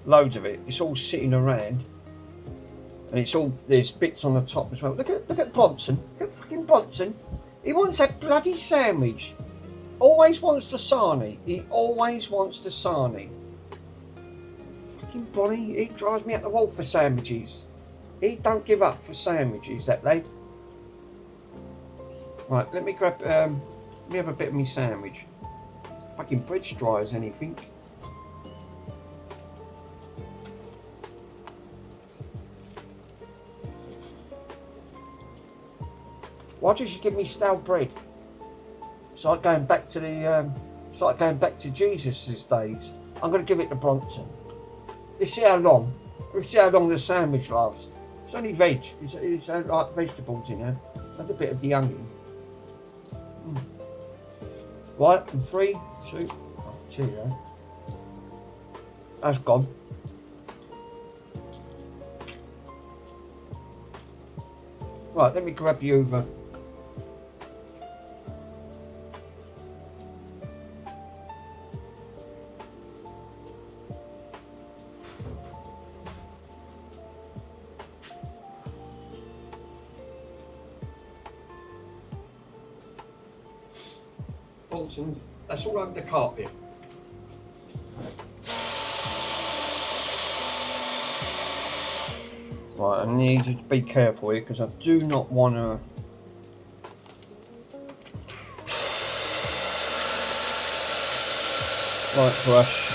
loads of it. It's all sitting around, and it's all, there's bits on the top as well. Look at Bronson. Look at fucking Bronson. He wants that bloody sandwich. Always wants the sarnie. He always wants the sarnie. Fucking Bonnie. He drives me up the wall for sandwiches. He don't give up for sandwiches, that lad. Right, let me grab. Let me have a bit of me sandwich. Fucking bridge dry as anything. Why don't you give me stale bread? It's like going back to the. It's like going back to Jesus' days. I'm going to give it to Bronson. Let's see how long. Let's see how long the sandwich lasts. It's only veg. It's like vegetables in there. Have a bit of the onion. Right, and 3, 2, oh, cheerio. That's gone. Right, let me grab you over. Bolton, that's all over the carpet. Right, I need you to be careful here because I do not want to. Light brush.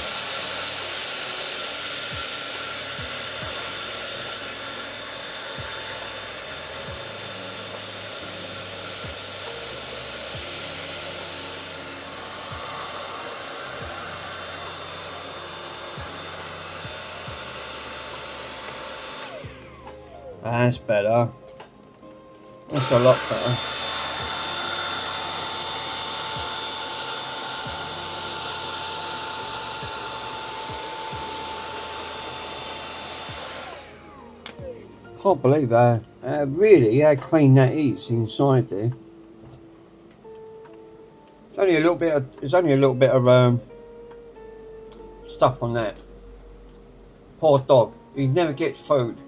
That's better. That's a lot better. Can't believe really how clean that is inside there. It's only a little bit of, there's only a little bit of stuff on that. Poor dog. He never gets food.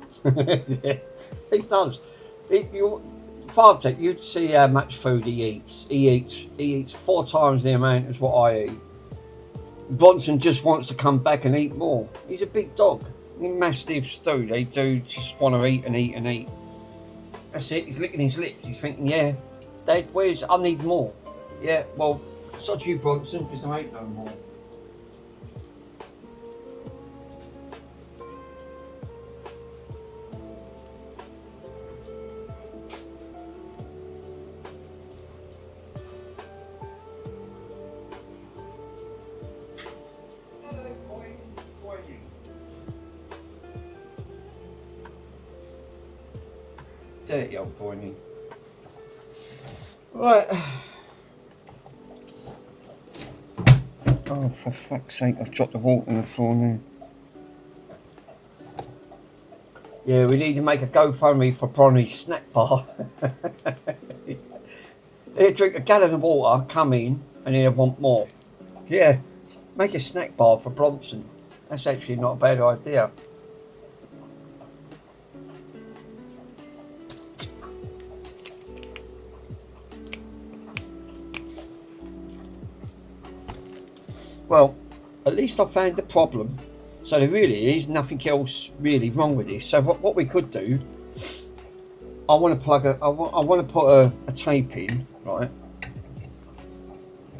He does. Farbtech, you'd see how much food he eats. He eats 4 times the amount as what I eat. Bronson just wants to come back and eat more. He's a big dog. Mastiffs do. They do just want to eat and eat and eat. That's it. He's licking his lips. He's thinking, yeah, Dad, I need more. Yeah, well, sod you, Bronson, because I ain't no more. Dirty old boy. Right. Oh, for fuck's sake, I've dropped the water on the floor now. Yeah, we need to make a GoFundMe for Bronny's snack bar. He'll drink a gallon of water, come in, and he'll want more. Yeah, make a snack bar for Bronson. That's actually not a bad idea. Well, at least I found the problem. So there really is nothing else really wrong with this. So what we could do, I want to plug I want to put a tape in, right?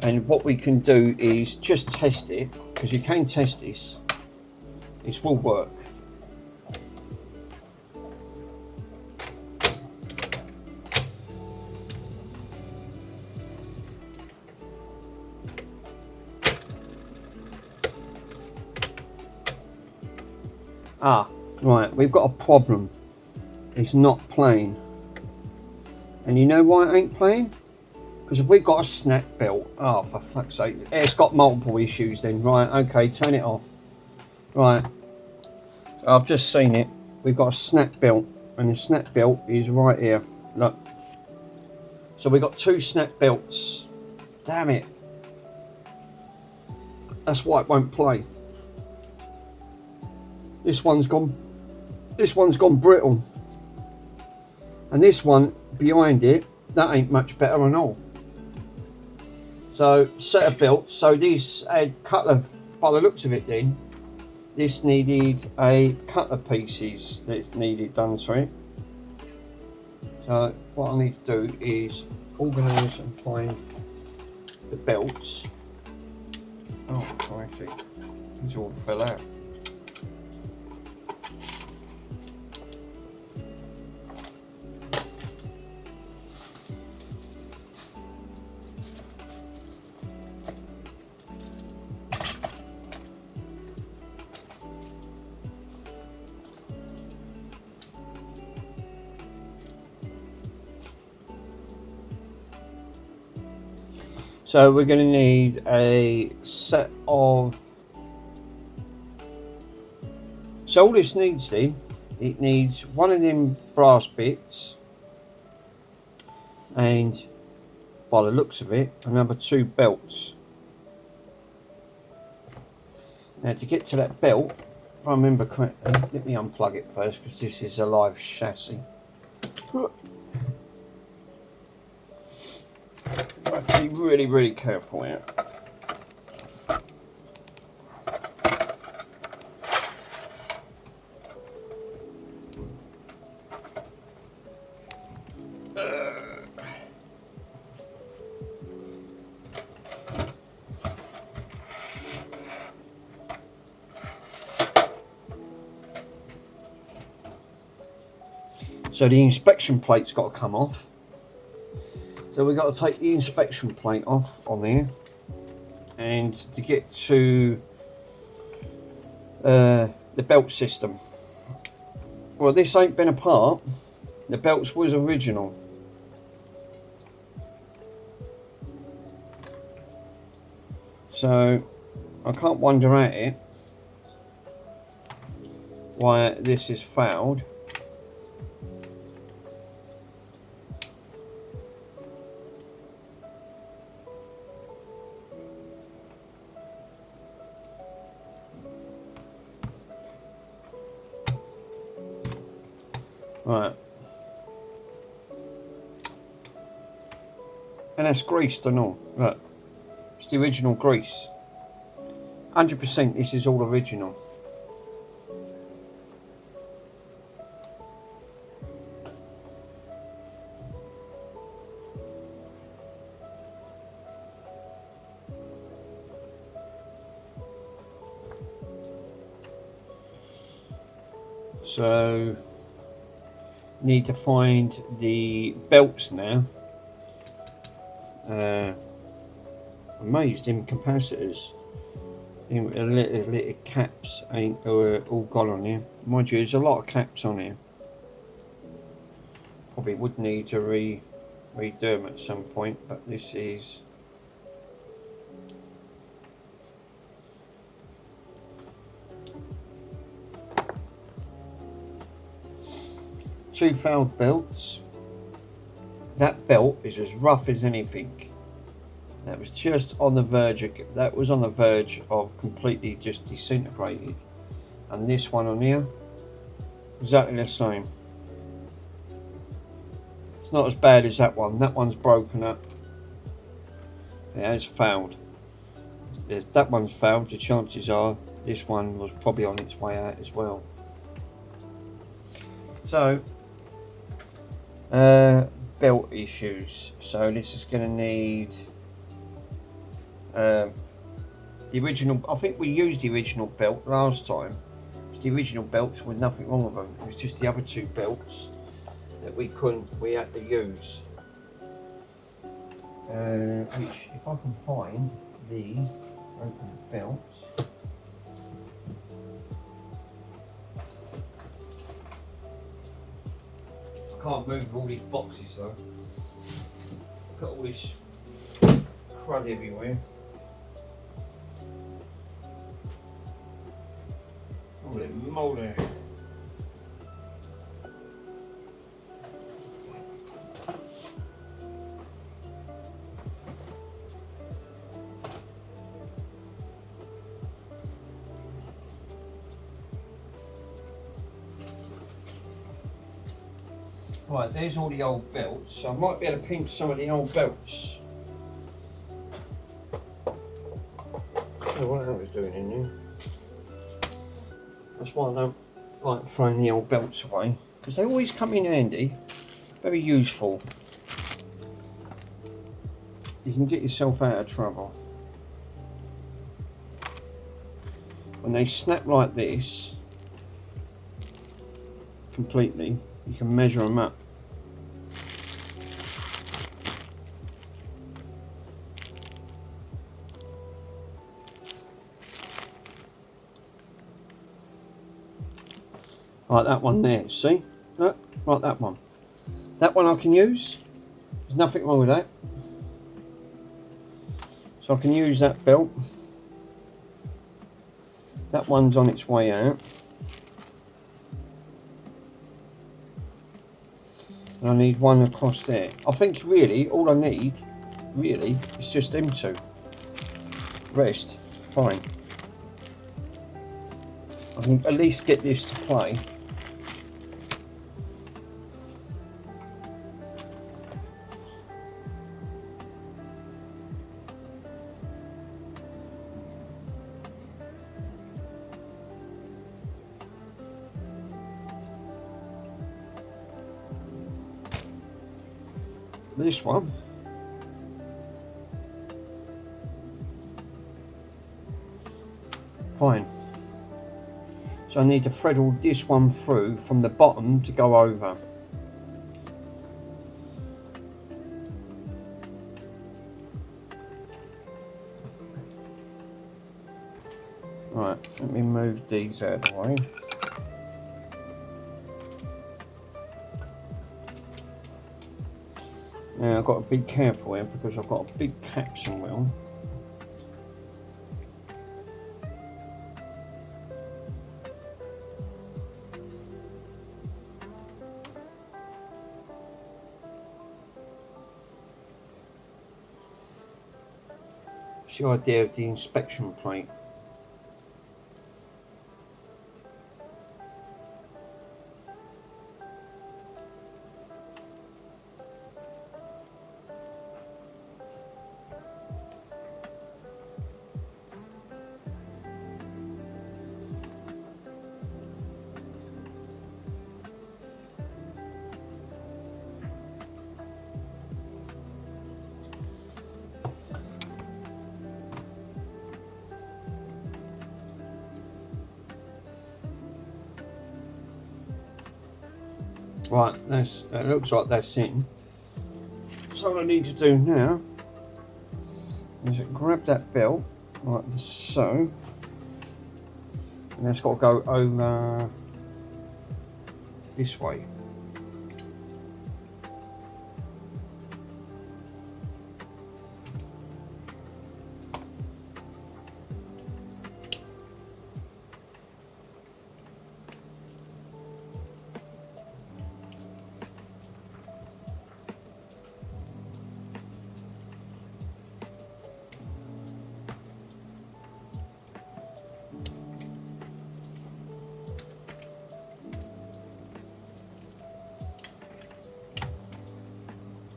And what we can do is just test it, because you can test this. This will work. Ah, right, we've got a problem. It's not playing. And you know why it ain't playing? Because if we've got a snack belt, oh, for fuck's sake, it's got multiple issues then. Right, okay, turn it off. Right, so I've just seen it. We've got a snack belt, and the snack belt is right here. Look. So we've got two snack belts. Damn it. That's why it won't play. This one's gone brittle. And this one behind it, that ain't much better at all. So set of belts. So this had a couple of, by the looks of it then, this needed a couple of pieces that's needed done to it. So what I need to do is organise and find the belts. Oh, crikey. These all fell out. So we're going to need a set of, so all this needs then, it needs one of them brass bits, and by the looks of it, another two belts. Now to get to that belt, if I remember correctly, let me unplug it first because this is a live chassis. I have to be really, really careful here. So the inspection plate's got to come off. So we've got to take the inspection plate off on there, and to get to the belt system. Well, this ain't been apart. The belts was original. So I can't wonder at it why this is fouled. Right, and that's greased and all. Look, it's the original grease. 100% this is all original. So need to find the belts now. Amazed them capacitors, them little caps ain't all gone on here. Mind you, there's a lot of caps on here. Probably would need to redo them at some point, but this is two failed belts. That belt is as rough as anything. That was just on the verge of completely just disintegrated. And this one on here, exactly the same. It's not as bad as that one. That one's broken up. It has failed. If that one's failed, the chances are this one was probably on its way out as well. So, belt issues. So this is going to need the original. I think we used the original belt last time. It's the original belts with nothing wrong with them. It was just the other two belts that we had to use. Which, if I can find the broken belts. I can't move all these boxes though. Got all this crud everywhere. Holy moly. Right, there's all the old belts. So I might be able to pinch some of the old belts. Oh, what I was doing in there. That's why I don't like throwing the old belts away, because they always come in handy. Very useful. You can get yourself out of trouble. When they snap like this, completely, you can measure them up. Like that one there, see? Look, like that one. That one I can use. There's nothing wrong with that. So I can use that belt. That one's on its way out. And I need one across there. I think really, all I need, really, is just them two. Rest, fine. I can at least get this to play. This one. Fine. So I need to thread all this one through from the bottom to go over. Right, let me move these out of the way. Now I've got to be careful here because I've got a big capstan wheel. It's the idea of the inspection plate. Right, it looks like that's in. So what I need to do now is grab that belt like so, and it's got to go over this way.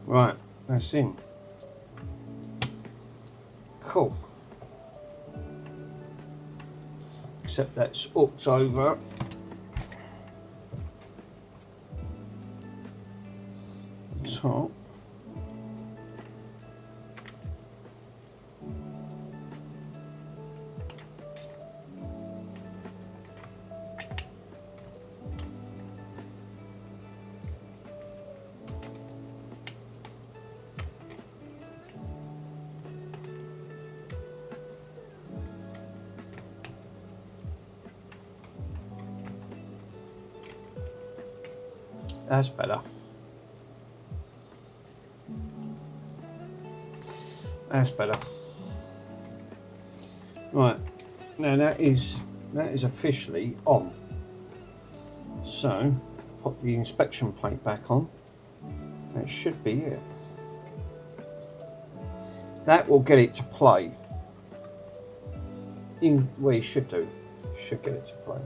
Right, that's in. Cool. Except that's hooked over. Top. That's better. That's better. Right, now that is officially on. So, put the inspection plate back on. That should be it. That will get it to play. Well, you should do. Should get it to play.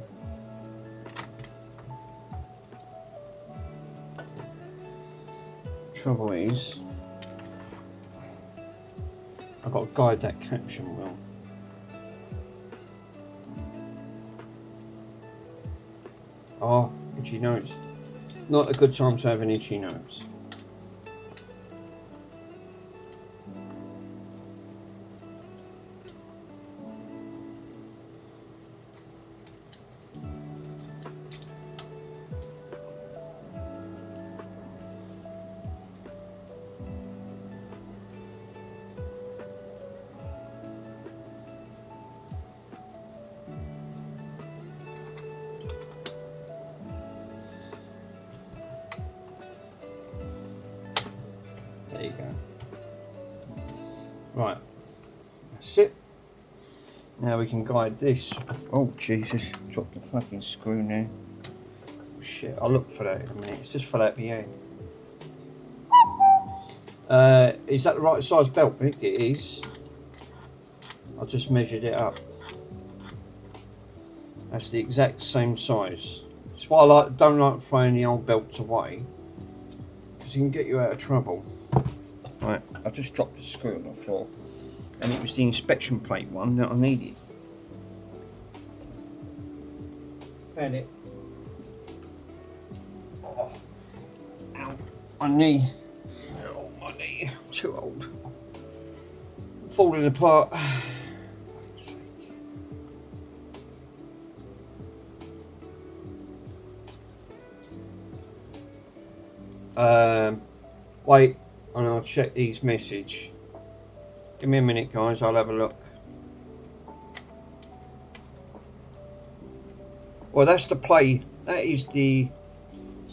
Trouble is, I've got to guide that caption well. Oh, itchy nose. Not a good time to have an itchy nose. There you go. Right, that's it. Now we can guide this. Oh Jesus, dropped the fucking screw now. Oh, shit, I'll look for that in a minute. It's just for that behind. Is that the right size belt, Mick? It is. I just measured it up. That's the exact same size. That's why I don't like throwing the old belts away, because it can get you out of trouble. Right, I just dropped the screw on the floor, and it was the inspection plate one that I needed. Found it. Oh, ow, my knee. Oh, my knee. I'm too old. Falling apart. Wait, and I'll check these message. Give me a minute, guys. I'll have a look. Well, that's the play. That is the.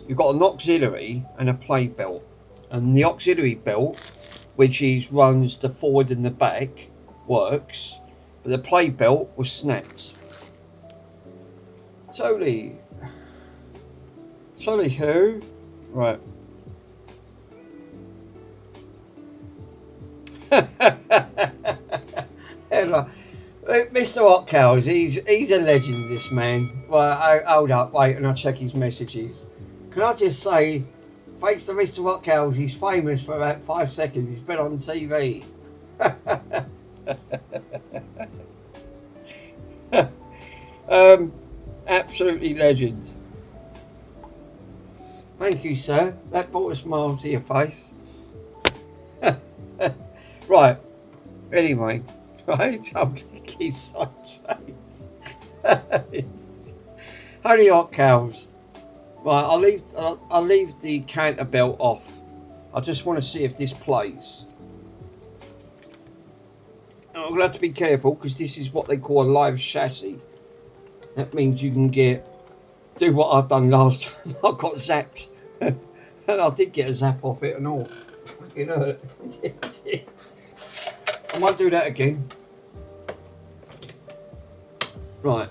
You've got an auxiliary and a play belt, and the auxiliary belt, which runs the forward and the back, works, but the play belt was snapped. Totally who? Right. Hello. Mr. Hot Cows, he's a legend, this man. Well, hold up, wait, and I'll check his messages. Can I just say, thanks to Mr. Hot Cows, he's famous for about 5 seconds. He's been on TV. Absolutely legend. Thank you, sir. That brought a smile to your face. Right. Anyway, right. I'm gonna keep sidetracked. Honey Hot Cows. Right. I'll leave the counter belt off. I just want to see if this plays. I'm gonna have to be careful because this is what they call a live chassis. That means you can do what I've done last time. I got zapped, and I did get a zap off it and all. You know, I might do that again. Right.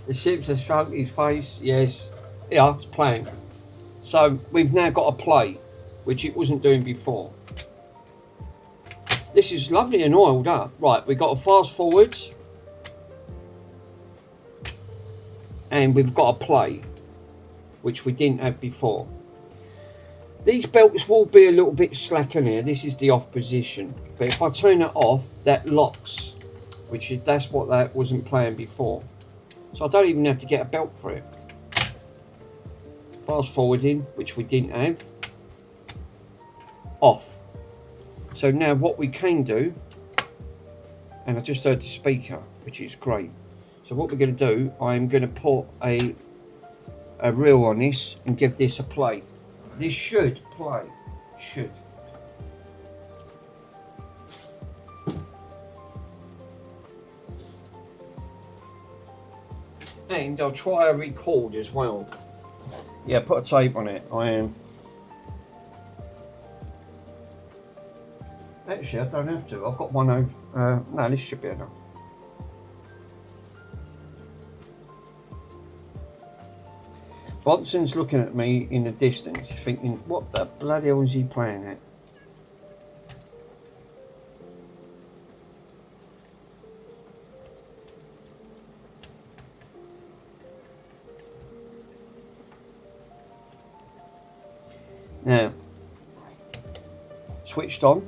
The ships have shrunk his face. Yes. Yeah, it's playing. So we've now got a play, which it wasn't doing before. This is lovely and oiled up. Right, we've got a fast forward. And we've got a play, which we didn't have before. These belts will be a little bit slack in here. This is the off position. But if I turn it off, that locks. That's what that wasn't playing before. So I don't even have to get a belt for it. Fast forwarding, which we didn't have. Off. So now what we can do, and I just heard the speaker, which is great. So what we're going to do, I'm going to put a reel on this and give this a play. This should play. Should. And I'll try a record as well. Yeah, put a tape on it. I am. Actually, I don't have to. I've got one over. No, this should be enough. Bonson's looking at me in the distance, thinking, what the bloody hell is he playing at? Now, switched on.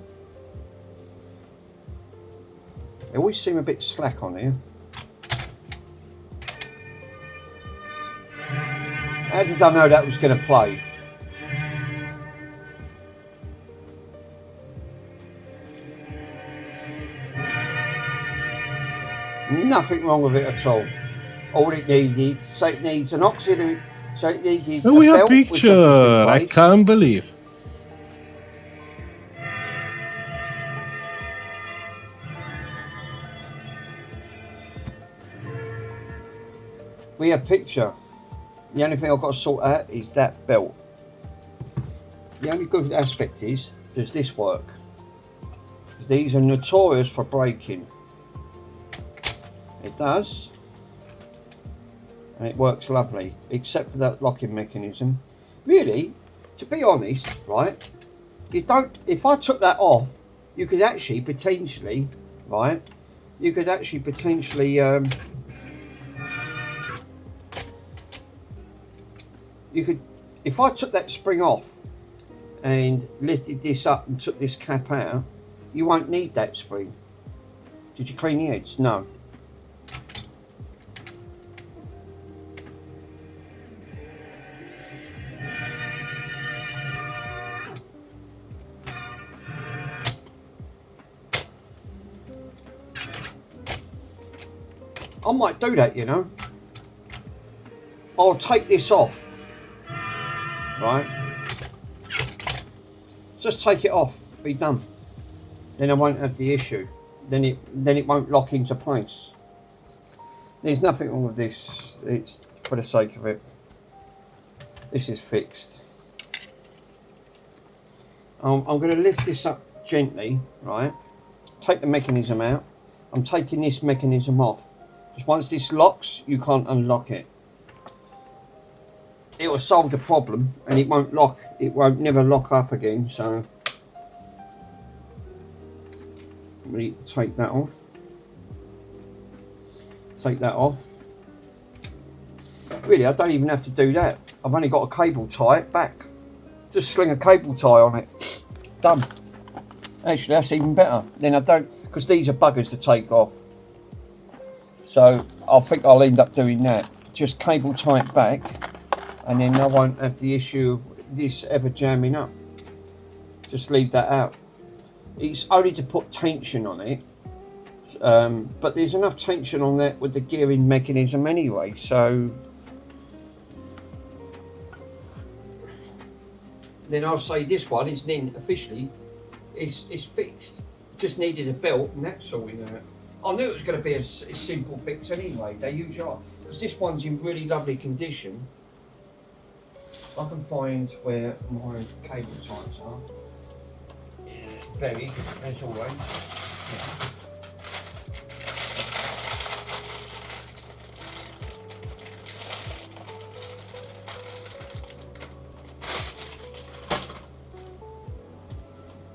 They always seem a bit slack on here. How did I know that was going to play? Nothing wrong with it at all. All it needed, so it needs an auxiliary, so it needed Oh, we a have belt which I just picture. I replaced. can't believe. We have picture. The only thing I've got to sort out is that belt. The only good aspect is, does this work? Because these are notorious for breaking. It does. And it works lovely, except for that locking mechanism. Really, to be honest, right, you don't, if I took that off, you could actually potentially, right, you could actually potentially, you could, if I took that spring off and lifted this up and took this cap out, you won't need that spring. Did you clean the edge? No. I might do that, you know. I'll take this off. Right, just take it off, be done. Then I won't have the issue. Then it won't lock into place. There's nothing wrong with this. It's for the sake of it. This is fixed. I'm going to lift this up gently, right? Take the mechanism out. I'm taking this mechanism off. Because once this locks, you can't unlock it. It will solve the problem, and it won't lock. It won't never lock up again. So let me take that off. Take that off. Really, I don't even have to do that. I've only got a cable tie it back. Just sling a cable tie on it. Done. Actually, that's even better. Then I don't, because these are buggers to take off. So I think I'll end up doing that. Just cable tie it back. And then I won't have the issue of this ever jamming up. Just leave that out. It's only to put tension on it, but there's enough tension on that with the gearing mechanism anyway, so then I'll say this one is then officially it's fixed. Just needed a belt and that's all in there. I knew it was going to be a simple fix anyway. They usually are, because this one's in really lovely condition. I can find where my cable ties are. Yeah, buried, as always. Yeah.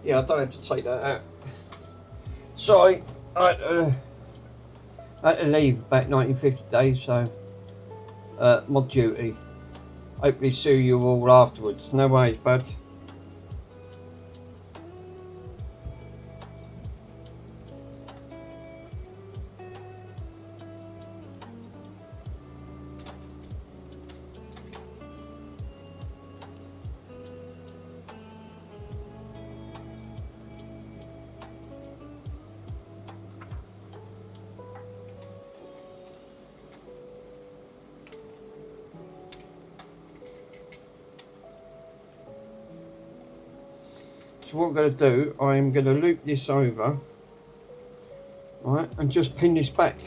Yeah, I don't have to take that out. Sorry, I had to leave about 1950 days, so mod duty. Hopefully see you all afterwards. No worries, bud. So what I'm going to do, I'm going to loop this over, right, and just pin this back.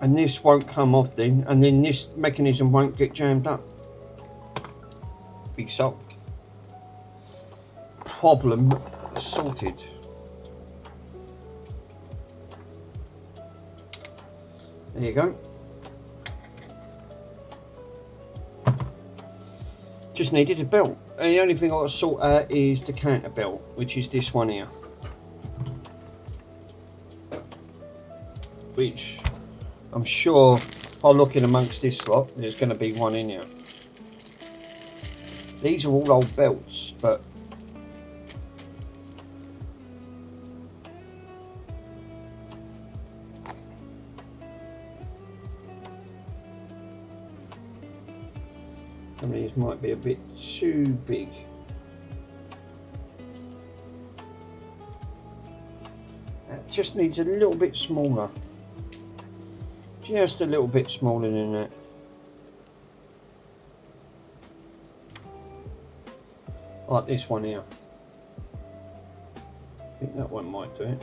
And this won't come off then, and then this mechanism won't get jammed up. Be solved. Problem sorted. There you go. Just needed a belt. And the only thing I've got to sort out is the counter belt, which is this one here. Which I'm sure if I look in amongst this lot, there's going to be one in here. These are all old belts, but some of these might be a bit too big. It just needs a little bit smaller. Just a little bit smaller than that. Like this one here. I think that one might do it.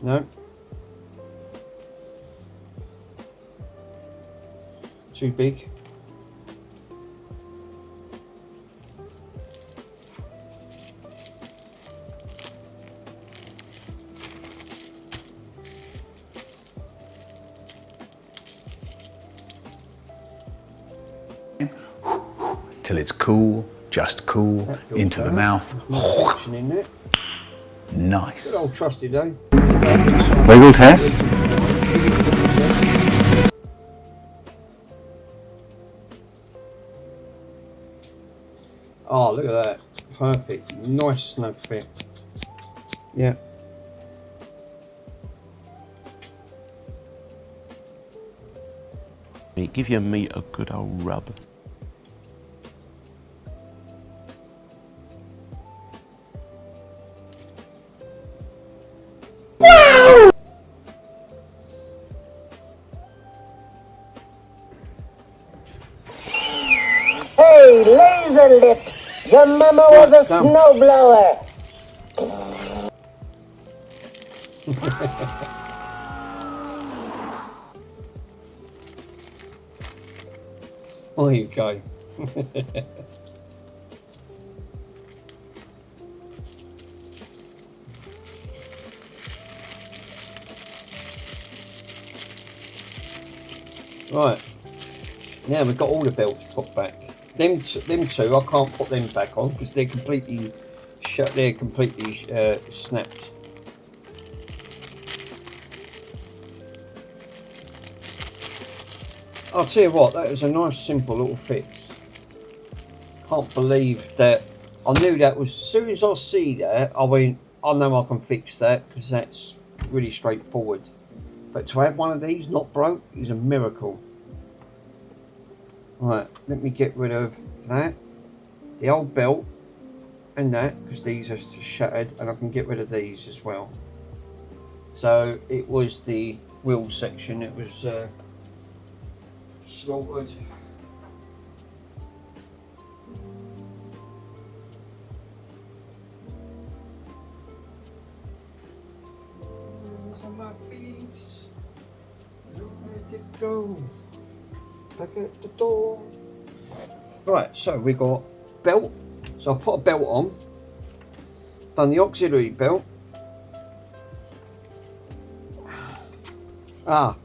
No. Too big. Till it's cool, just cool, That feels into the better. mouth. There's more section in there. Nice. Good old trusty though. Wiggle test. Oh, look at that. Perfect. Nice snug fit. Yeah. Give your meat a good old rub. Hey, laser lips! Your mama was a snowblower! There you go. Right. Now we've got all the belts put back. Them two, I can't put them back on because they're completely shut. They're completely snapped. I'll tell you what, that was a nice simple little fix. Can't believe that. I knew that was, as soon as I see that, I went, I know I can fix that because that's really straightforward. But to have one of these not broke is a miracle. Right, let me get rid of that, the old belt and that, because these are shattered, and I can get rid of these as well. So it was the wheel section, it was slaughtered. On my feet, where to go? Back at the door. Right, so we got belt. So I've put a belt on, done the auxiliary belt. Ah,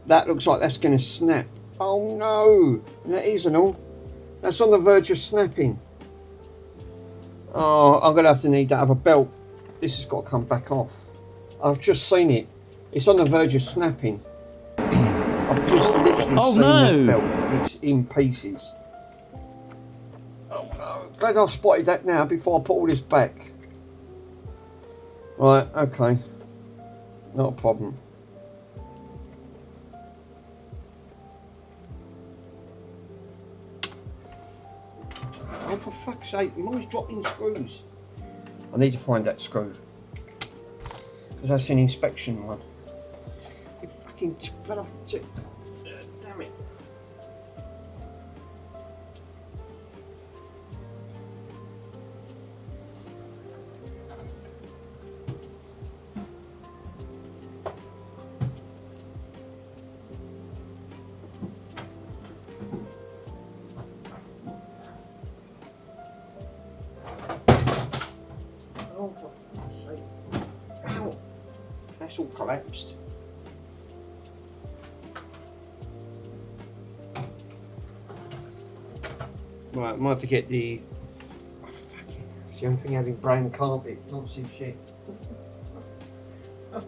that looks like that's going to snap. Oh no, that isn't all. That's on the verge of snapping. Oh, I'm going to have to need that other belt. This has got to come back off. I've just seen it. It's on the verge of snapping. I've just literally seen that belt. It's in pieces. Oh no. Glad I've spotted that now before I put all this back. Right, okay. Not a problem. Oh, for fuck's sake, I'm always dropping screws. I need to find that screw. Because that's an inspection one. You fucking fell off the tip. Damn Damn it. Oh, for God's sake. Ow. That's all collapsed. Right, I might have to get the. Oh, fucking, it's the only thing having brown carpet, not see shit. Oh,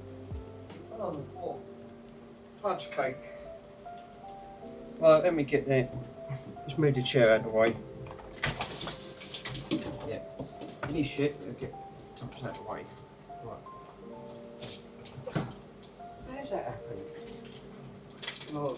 what? Fudge cake. Right, let me get that. Let's move the chair out of the way. Yeah, any shit, I'll get tops out of the way. Right. How's that happen? Oh.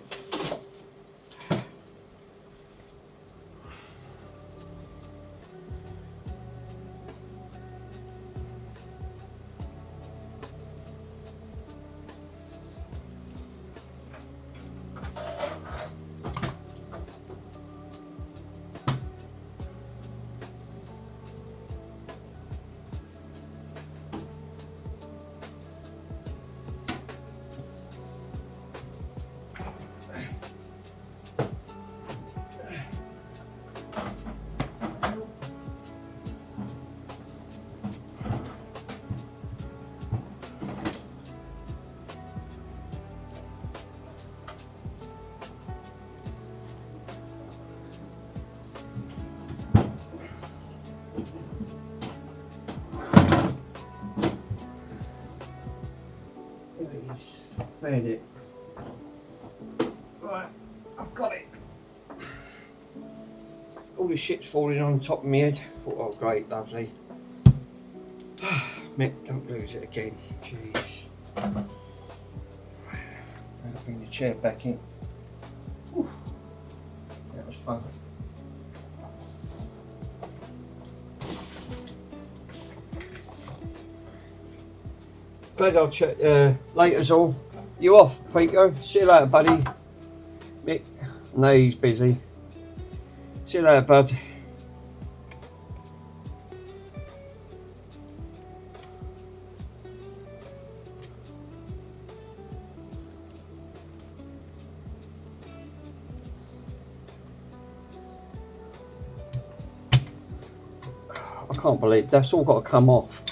Found it. Right, I've got it. All the shit's falling on top of my head. Thought, oh great, lovely. Mick, don't lose it again. Jeez. Right, I'll bring the chair back in. Whew. That was fun. Glad I'll check later's all. You off, Peter? See you later, buddy. Mick, no, he's busy. See you later, bud. I can't believe that's all got to come off.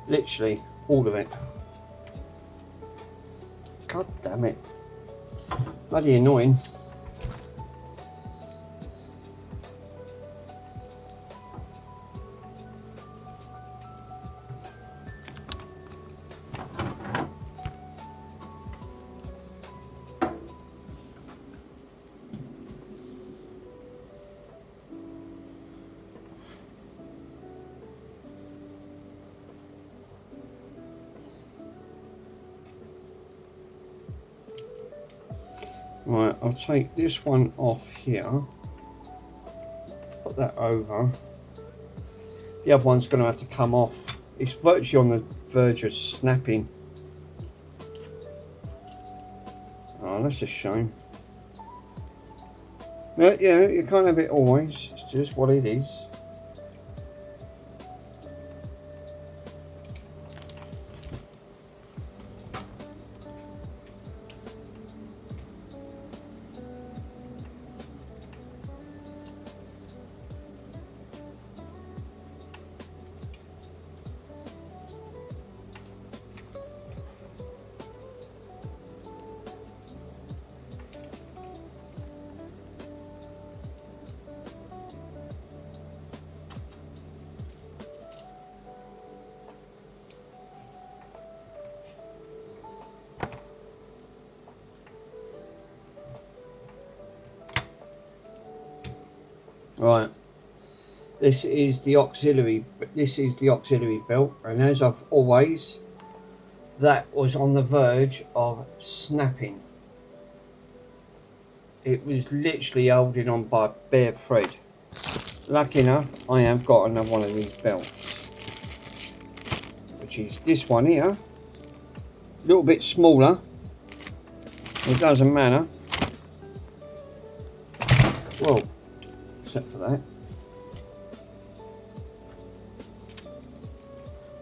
Literally, all of it. God damn it. Bloody annoying. Right, I'll take this one off here, put that over. The other one's going to have to come off. It's virtually on the verge of snapping. Oh, that's a shame. But yeah, you can't have it always. It's just what it is. Right, this is the auxiliary belt, and as I've always, that was on the verge of snapping. It was literally holding on by bare thread. Lucky enough, I have got another one of these belts, which is this one here, a little bit smaller. It doesn't matter. well, except for that.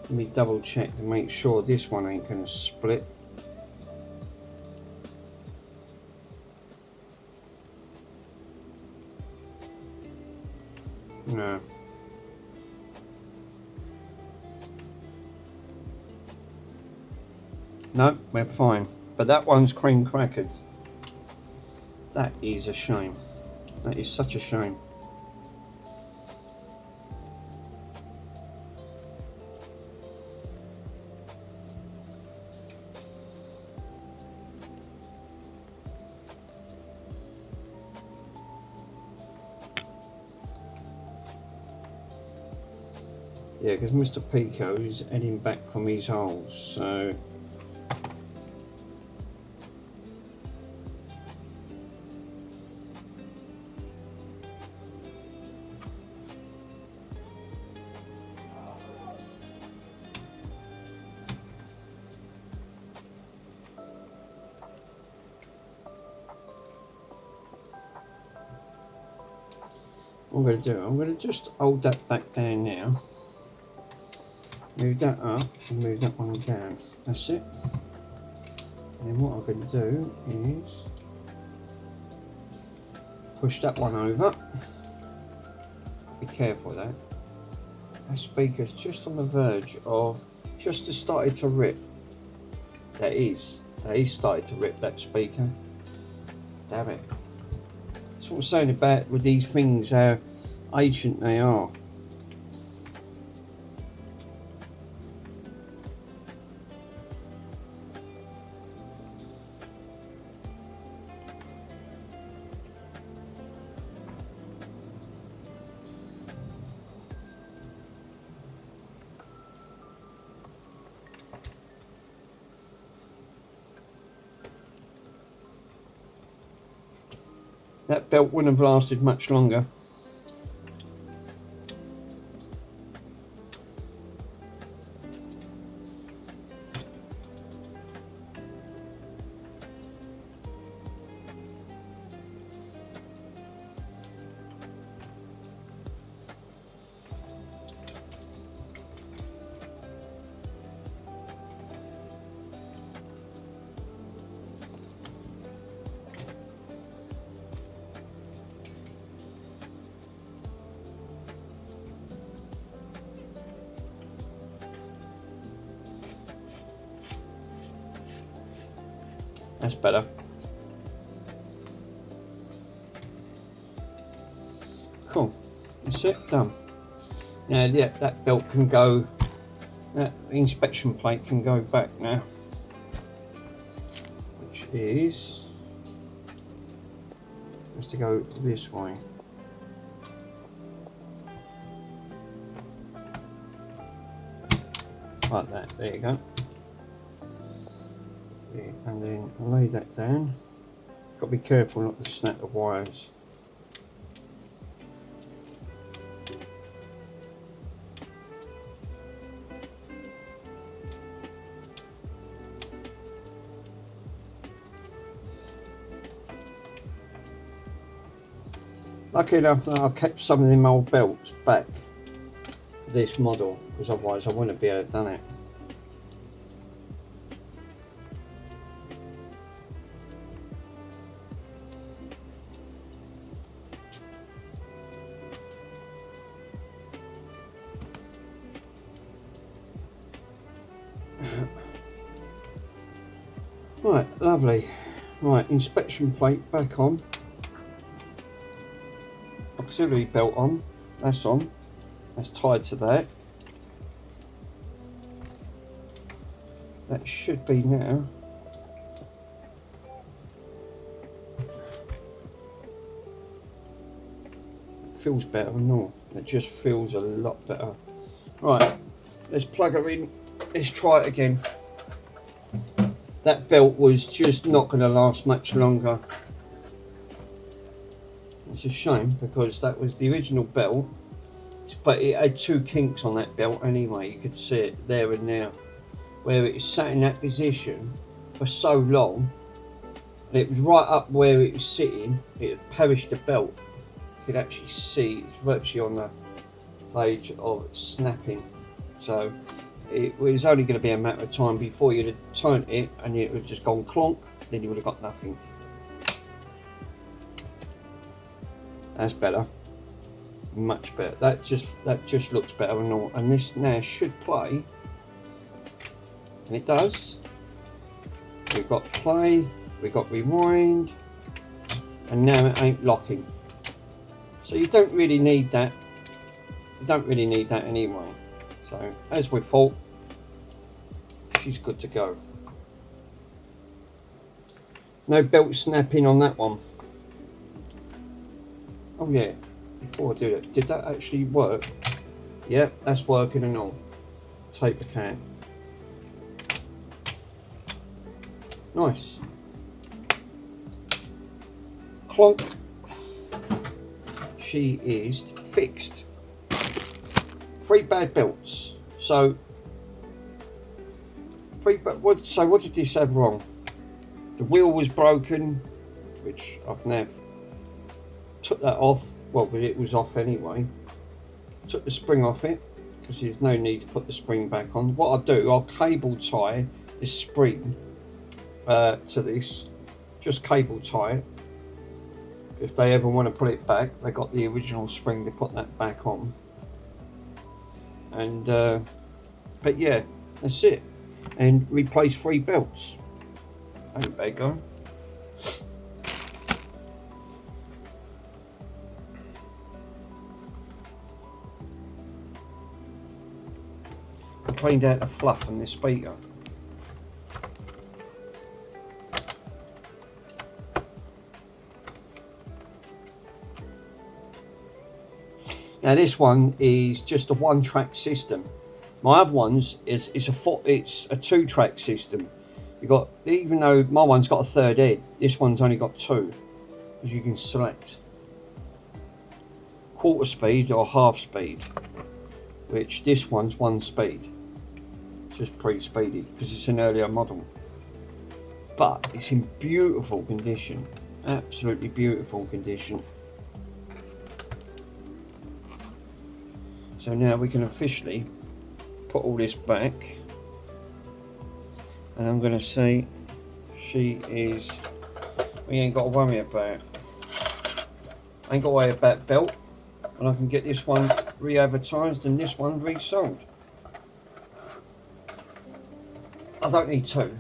Let me double check to make sure this one ain't going to split. No. No, we're fine. But that one's cream crackered. That is a shame. That is such a shame. Yeah, because Mr. Pico is heading back from his holes, so... What I'm going to do, I'm going to just hold that back down now. Move that up and move that one down. That's it. And then what I'm going to do is push that one over. Be careful of that. That speaker's just on the verge of just started to rip. That is started to rip, that speaker. Damn it. That's what I'm saying about with these things, how ancient they are. That belt wouldn't have lasted much longer. That's better. Cool. That's it, done. Now yeah, that belt can go, that inspection plate can go back now. Which is, has to go this way. Like that, there you go. And then lay that down. Got to be careful not to snap the wires. Lucky enough that I kept some of them old belts back this model, because otherwise I wouldn't be able to have done it. Right, lovely. Right, inspection plate back on. Auxiliary belt on. That's on. That's tied to that. That should be now. It feels better than normal. It just feels a lot better. Right, let's plug her in. Let's try it again. That belt was just not going to last much longer. It's a shame because that was the original belt, but it had two kinks on that belt anyway. You could see it there and now, where it sat in that position for so long, and it was right up where it was sitting. It had perished the belt. you can actually see it's virtually on the page of snapping. So it was only going to be a matter of time before you'd have turned it and it would have just gone clonk, then you would have got nothing. That's better, much better. That just looks better and all. And this now should play, and it does. We've got play, we've got rewind, and now it ain't locking. So you don't really need that. You don't really need that anyway. So as we thought, she's good to go. No belt snapping on that one. Oh yeah, before I do it, did that actually work? Yeah, that's working and all. Take the can. Nice. Clonk. She is fixed. 3 bad belts. So, what did this have wrong? The wheel was broken, which I've now took that off. Well, but it was off anyway. Took the spring off it because there's no need to put the spring back on. What I'll do, I'll cable tie this spring to this. Just cable tie it. If they ever want to put it back, they got the original spring to put that back on. And but yeah, that's it. And replace 3 belts. Ain't a bad go. I cleaned out the fluff on this speaker. Now this one is just a 1-track system. My other ones it's a 2-track system. You got, even though my one's got a 3rd head, this one's only got 2, as you can select. Quarter speed or half speed, which this one's 1 speed. It's just pre-speeded because it's an earlier model. But it's in beautiful condition, absolutely beautiful condition. So now we can officially put all this back, and I'm going to say she is, we ain't got to worry about, I ain't got to worry about belt, and I can get this one re-advertised and this one resold. I don't need 2.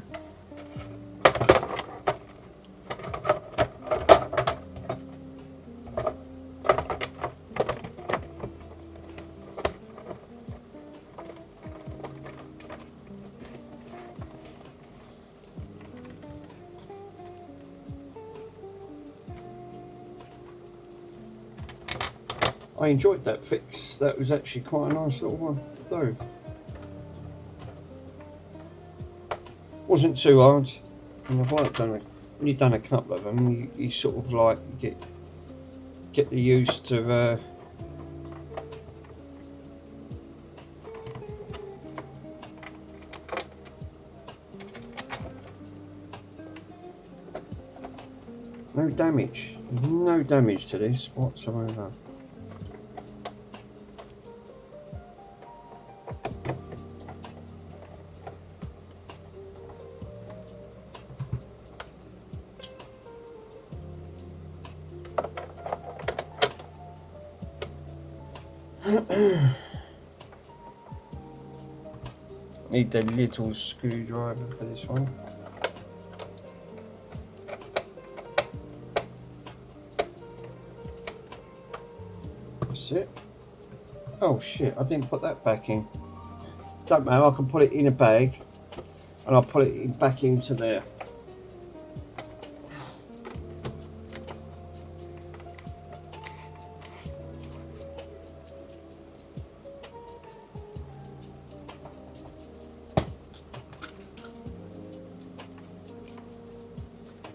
I enjoyed that fix. That was actually quite a nice little one to do. Wasn't too hard. And I've like done when you've done a couple of them, you sort of like get the used to. No damage. No damage to this whatsoever. Need the little screwdriver for this one. That's it. Oh shit, I didn't put that back in. Don't matter, I can put it in a bag and I'll put it back into there.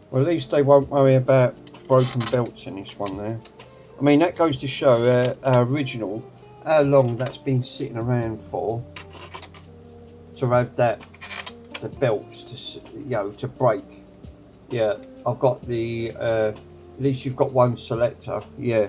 Well, at least they won't worry about broken belts in this one there. I mean, that goes to show our original, how long that's been sitting around for, to have that, the belts to, you know, to break. Yeah, I've got the, at least you've got one selector, yeah.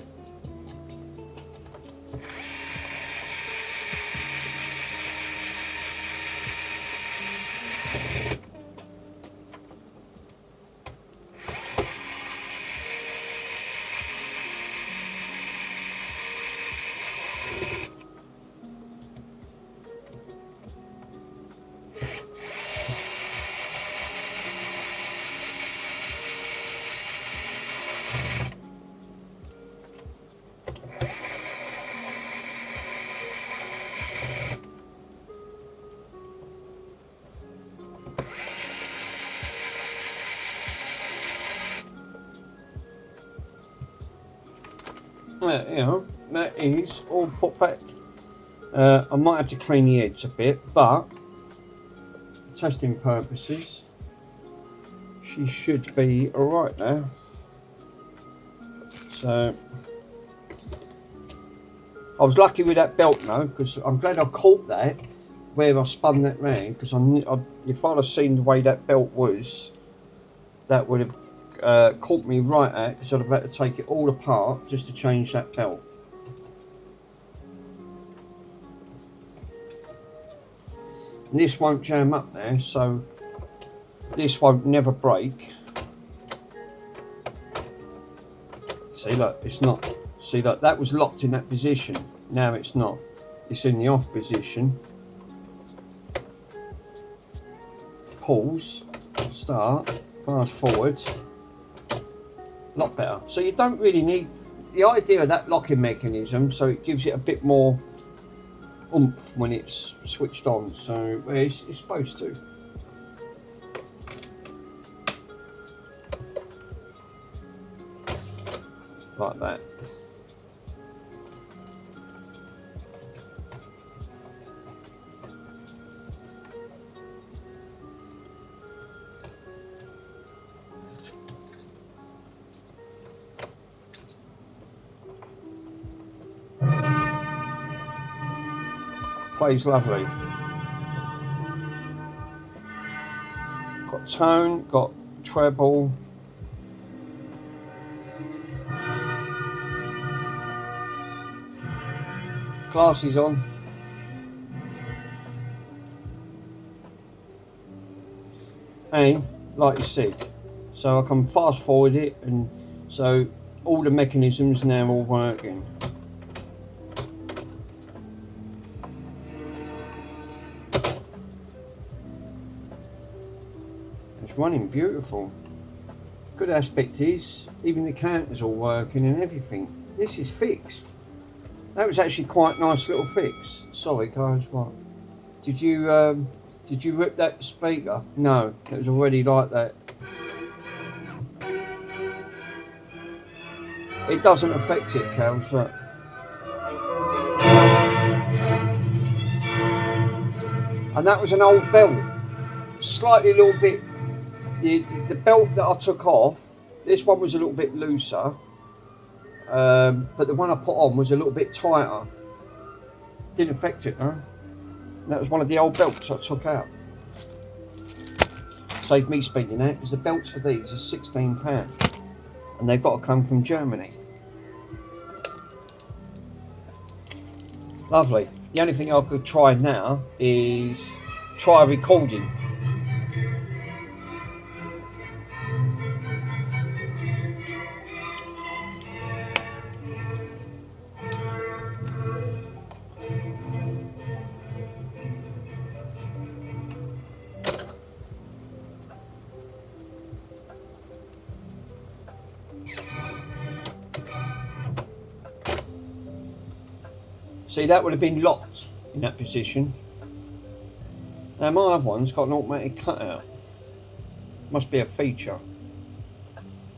you know, that is all put back. I might have to clean the edge a bit, but testing purposes, she should be alright now. So I was lucky with that belt though, because I'm glad I caught that where I spun that round, because if I'd have seen the way that belt was, that would have caught me right at, because I'd have had to take it all apart just to change that belt. And this won't jam up there, so this won't never break. See, look, it's not. See, look, that was locked in that position. Now it's not. It's in the off position. Pause, start, fast forward. A lot better. So you don't really need the idea of that locking mechanism, so it gives it a bit more oomph when it's switched on. So well, it's supposed to. Like that. Plays lovely. Got tone, got treble. Glasses on. And like you said, so I can fast forward it, and so all the mechanisms now are working. It's running beautiful. Good aspect is even the counters all working and everything. This is fixed. That was actually quite a nice little fix. Sorry guys, what? Did you rip that speaker? No, it was already like that. It doesn't affect it, Kels, look. And that was an old belt. Slightly a little bit, the belt that I took off, this one was a little bit looser. But the one I put on was a little bit tighter. Didn't affect it though. That was one of the old belts I took out. Saved me spending that, because the belts for these are £16. And they've got to come from Germany. Lovely. The only thing I could try now is try recording. See, that would have been locked in that position. Now my other one's got an automatic cutout. Must be a feature.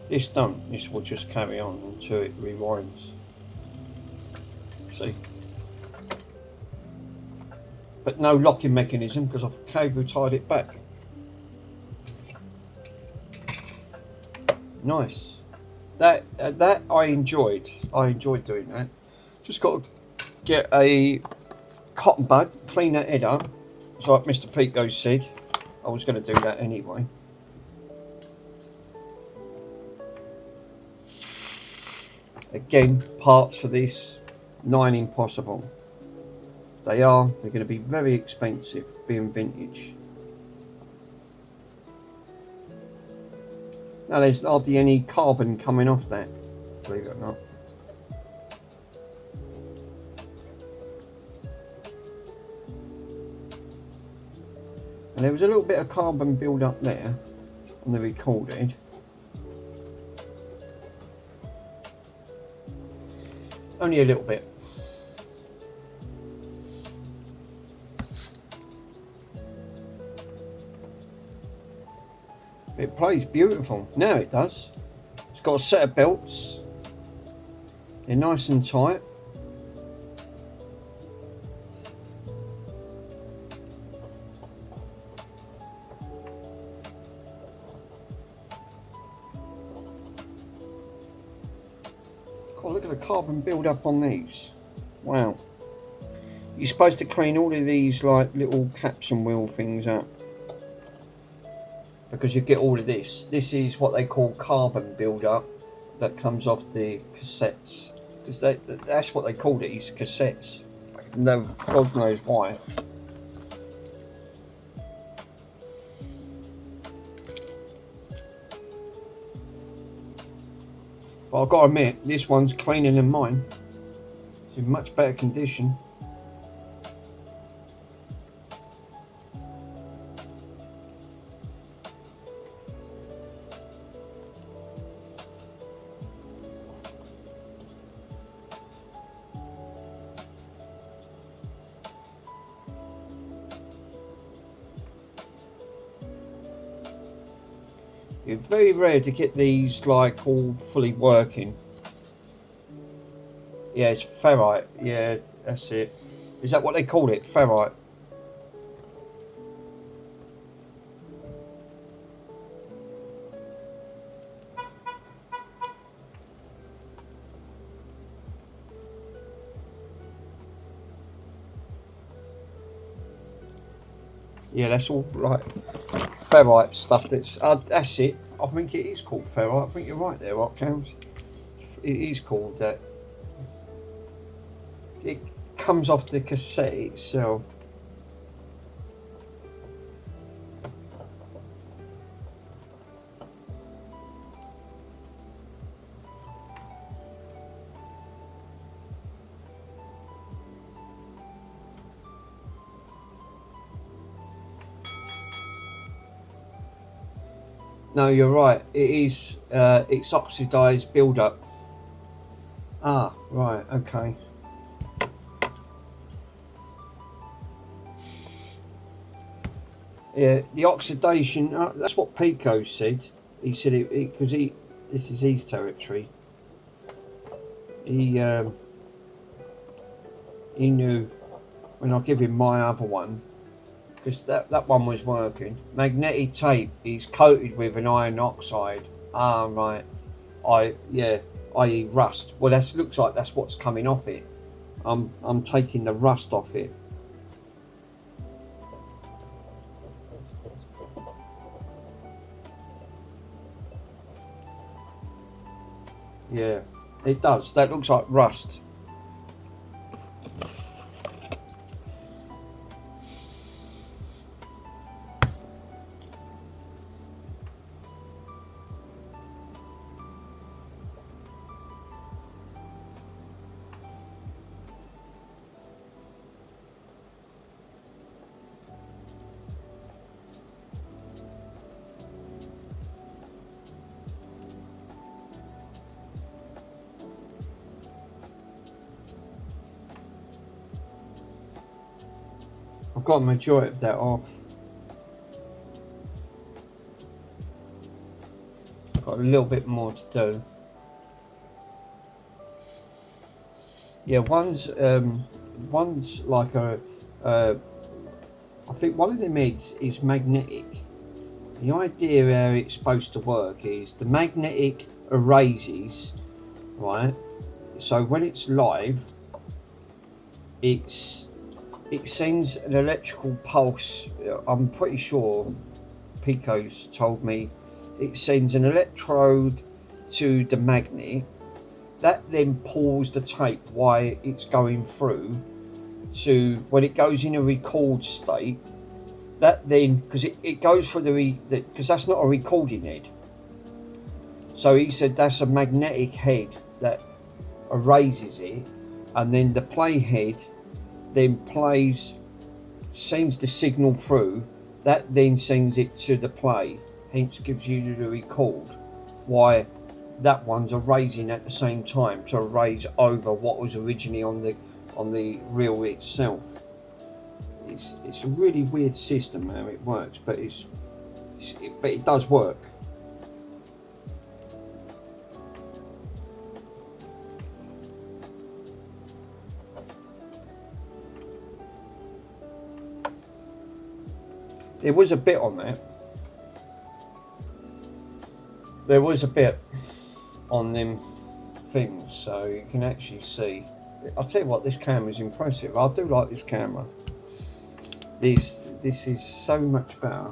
This don't. This will just carry on until it rewinds. See? But no locking mechanism because I've cable tied it back. Nice. That I enjoyed. I enjoyed doing that. Just got to get a cotton bud, clean that head up. So like Mr. Pico said, I was going to do that anyway. Again, parts for this, 9 impossible. They're going to be very expensive, being vintage. Now there's hardly any carbon coming off that, believe it or not. And there was a little bit of carbon build up there on the recorded. Only a little bit. It plays beautiful. Now it does. It's got a set of belts. They're nice and tight. God, look at the carbon build up on these. Wow. You're supposed to clean all of these like little caps and wheel things up, because you get all of this. This is what they call carbon build up that comes off the cassettes. Because that's what they call these cassettes. No, God knows why. But I've got to admit, this one's cleaner than mine. It's in much better condition. It's very rare to get these like all fully working. Yeah, it's ferrite. Yeah, that's it. Is that what they call it? Ferrite. Yeah, that's all like ferrite stuff. That's it. I think it is called ferrite. I think you're right there, Rockhounds. It is called that. It comes off the cassette itself. No, you're right. It is. It's oxidized build-up. Ah, right. Okay. Yeah, the oxidation. That's what Pico said. He said it because this is his territory. He knew when I give him my other one. Because that one was working. Magnetic tape is coated with an iron oxide. Ah, right. I.e. rust. Well, that looks like that's what's coming off it. I'm taking the rust off it. Yeah, it does. That looks like rust. I've got a majority of that off. Got a little bit more to do. Yeah, one's like I think one of them is magnetic. The idea how it's supposed to work is the magnetic erases, right? So when it's live, it sends an electrical pulse. I'm pretty sure Pico's told me it sends an electrode to the magnet that then pulls the tape while it's going through to when it goes in a record state. That then, because it goes for because that's not a recording head. So he said that's a magnetic head that erases it, and then the play head then sends the signal through, that then sends it to the play, hence gives you the record. Why that one's erasing at the same time to erase over what was originally on the reel itself. It's a really weird system how it works, but it does work. There was a bit on that. There was a bit on them things, so you can actually see. I'll tell you what, this camera is impressive. I do like this camera. This is so much better.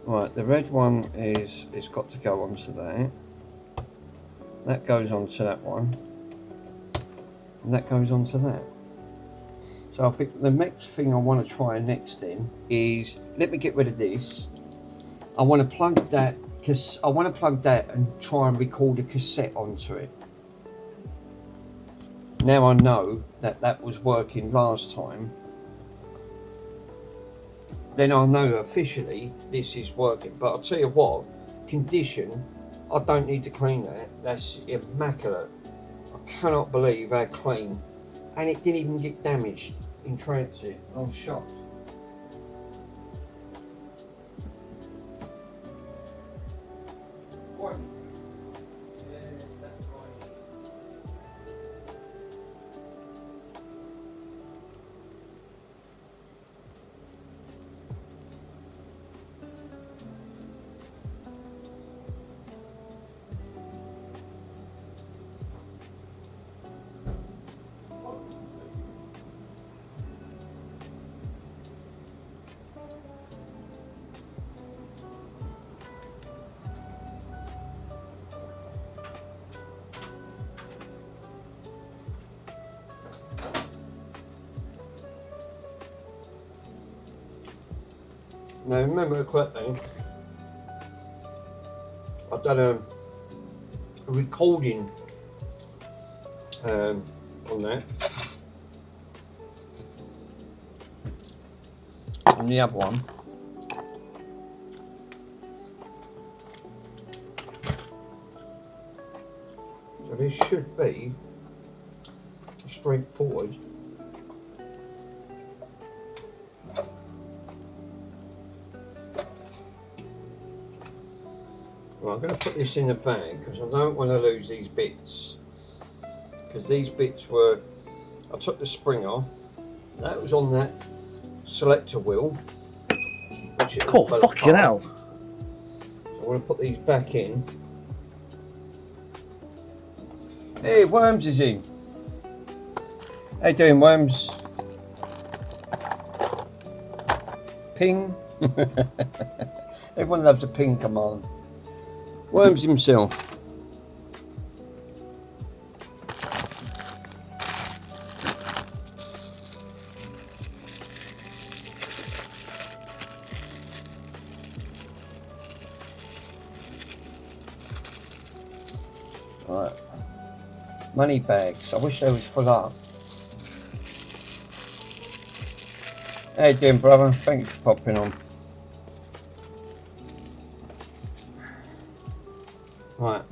Right, the red one is, it's got to go onto that. That goes onto that one. And that goes onto that. So I think the next thing I want to try next then is, let me get rid of this. I want to plug that, because I want to plug that and try and record a cassette onto it. Now I know that that was working last time. Then I know officially this is working. But I'll tell you what, condition, I don't need to clean that. That's immaculate. I cannot believe how clean. And it didn't even get damaged in transit. I'm shocked. Now remember correctly, I've done a recording on that. On the other one. So this should be straightforward. Well, I'm going to put this in the bag because I don't want to lose these bits. Because these bits were, I took the spring off. That was on that selector wheel. Which it Cool, fell fucking apart. hell. So I want to put these back in. Hey, Worms is in. How you doing, Worms? Ping. Everyone loves a ping command. Worms himself. Right. Money bags. I wish they was full up. How you doing, brother? Thanks for popping on. Right.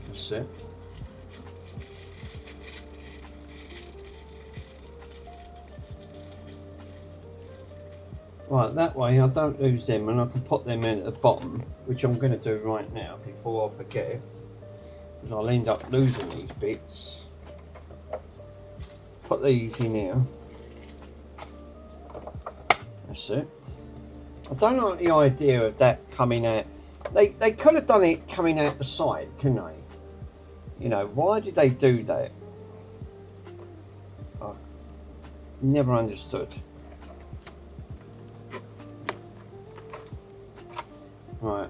That's it. Right, that way I don't lose them and I can put them in at the bottom, which I'm going to do right now before I forget. Because I'll end up losing these bits. Put these in here. That's it. I don't like the idea of that coming out. They could have done it coming out the side, couldn't they? You know, why did they do that? I never understood. Right.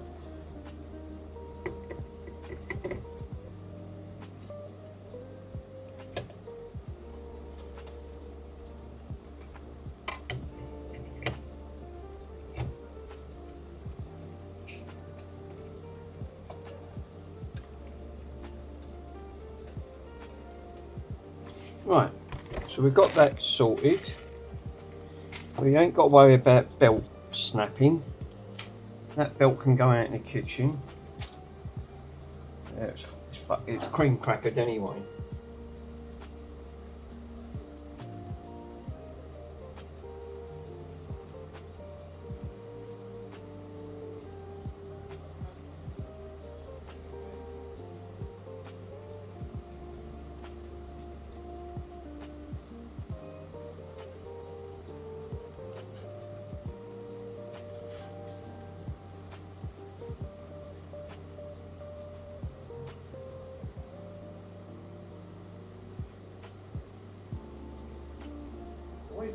Right, so we've got that sorted. We ain't got to worry about belt snapping. That belt can go out in the kitchen. Yeah, it's cream crackered anyway.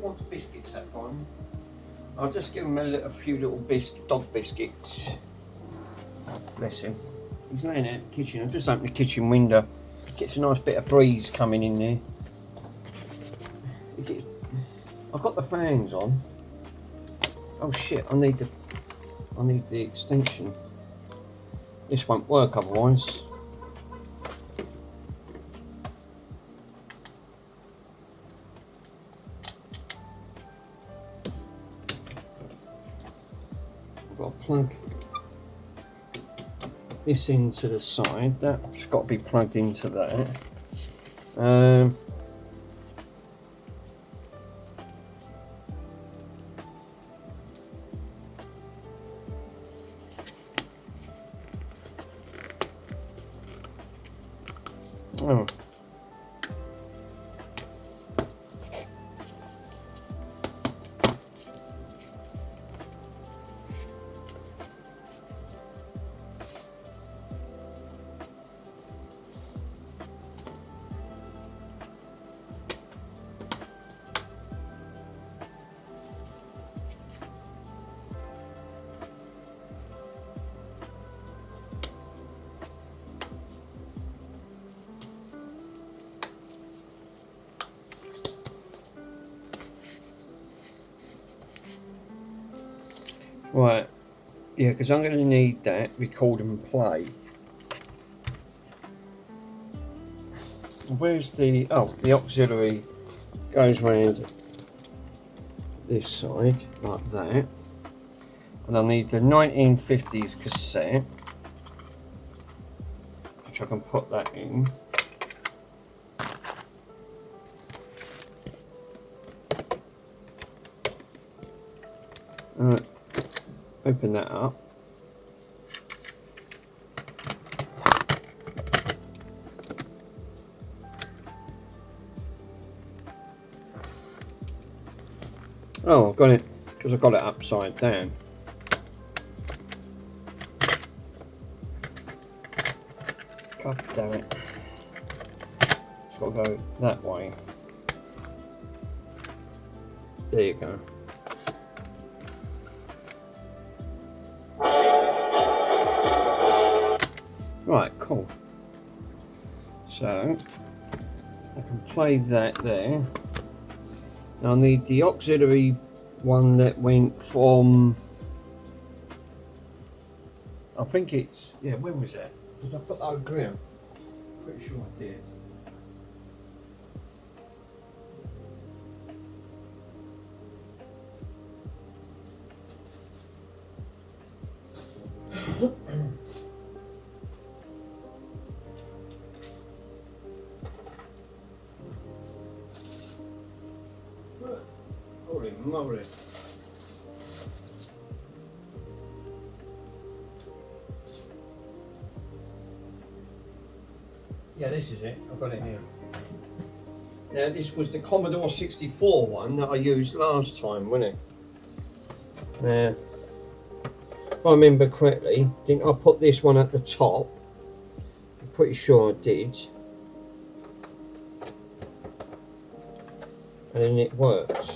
wants biscuits that time. I'll just give him a few little dog biscuits. Bless him. He's laying out in the kitchen. I've just opened the kitchen window. Gets a nice bit of breeze coming in there. I've got the fans on. Oh shit! I need the extension. This won't work otherwise. I've got to plug this into the side. That's got to be plugged into that. Oh. Right, yeah, because I'm going to need that record and play. Where's the the auxiliary goes round this side like that, and I need the 1950s cassette, which I can put that in. Open that up. Oh, I've got it because I've got it upside down. God damn it. It's got to go that way. There you go. Right, cool. So I can play that there. Now I need the auxiliary one that went from, I think it's, yeah, when was that? Did I put that over here? Pretty sure I did. Holy moly. Yeah, this is it. I've got it here. Now, this was the Commodore 64 one that I used last time, wasn't it? Now, if I remember correctly, didn't I put this one at the top? I'm pretty sure I did. And then it works.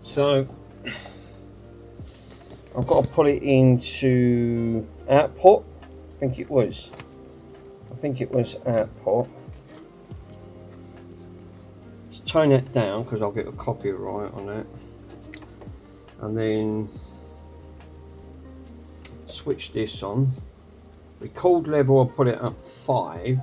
So I've got to put it into output. I think it was output. Let's tone it down because I'll get a copyright on it. And then switch this on. Record level, I'll put it up 5.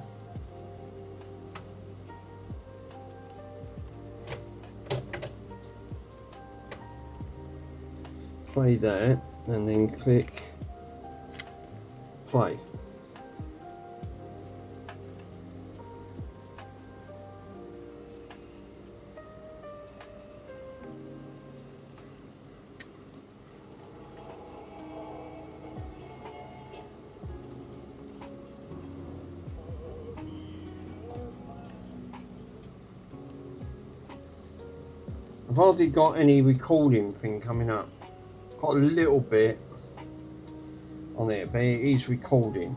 Play that and then click play. I've hardly got any recording thing coming up. Got a little bit on it, but it is recording.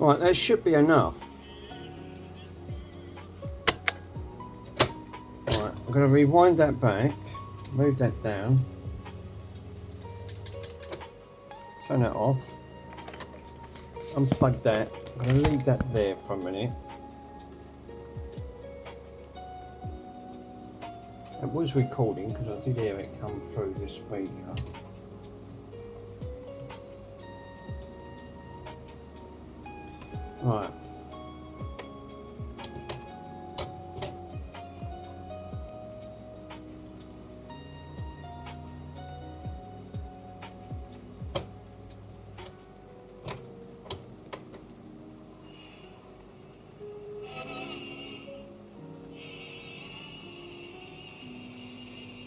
Right, that should be enough. Right, I'm going to rewind that back, move that down, turn that off, unplug that. I'm going to leave that there for a minute. It was recording because I did hear it come through the speaker. Right.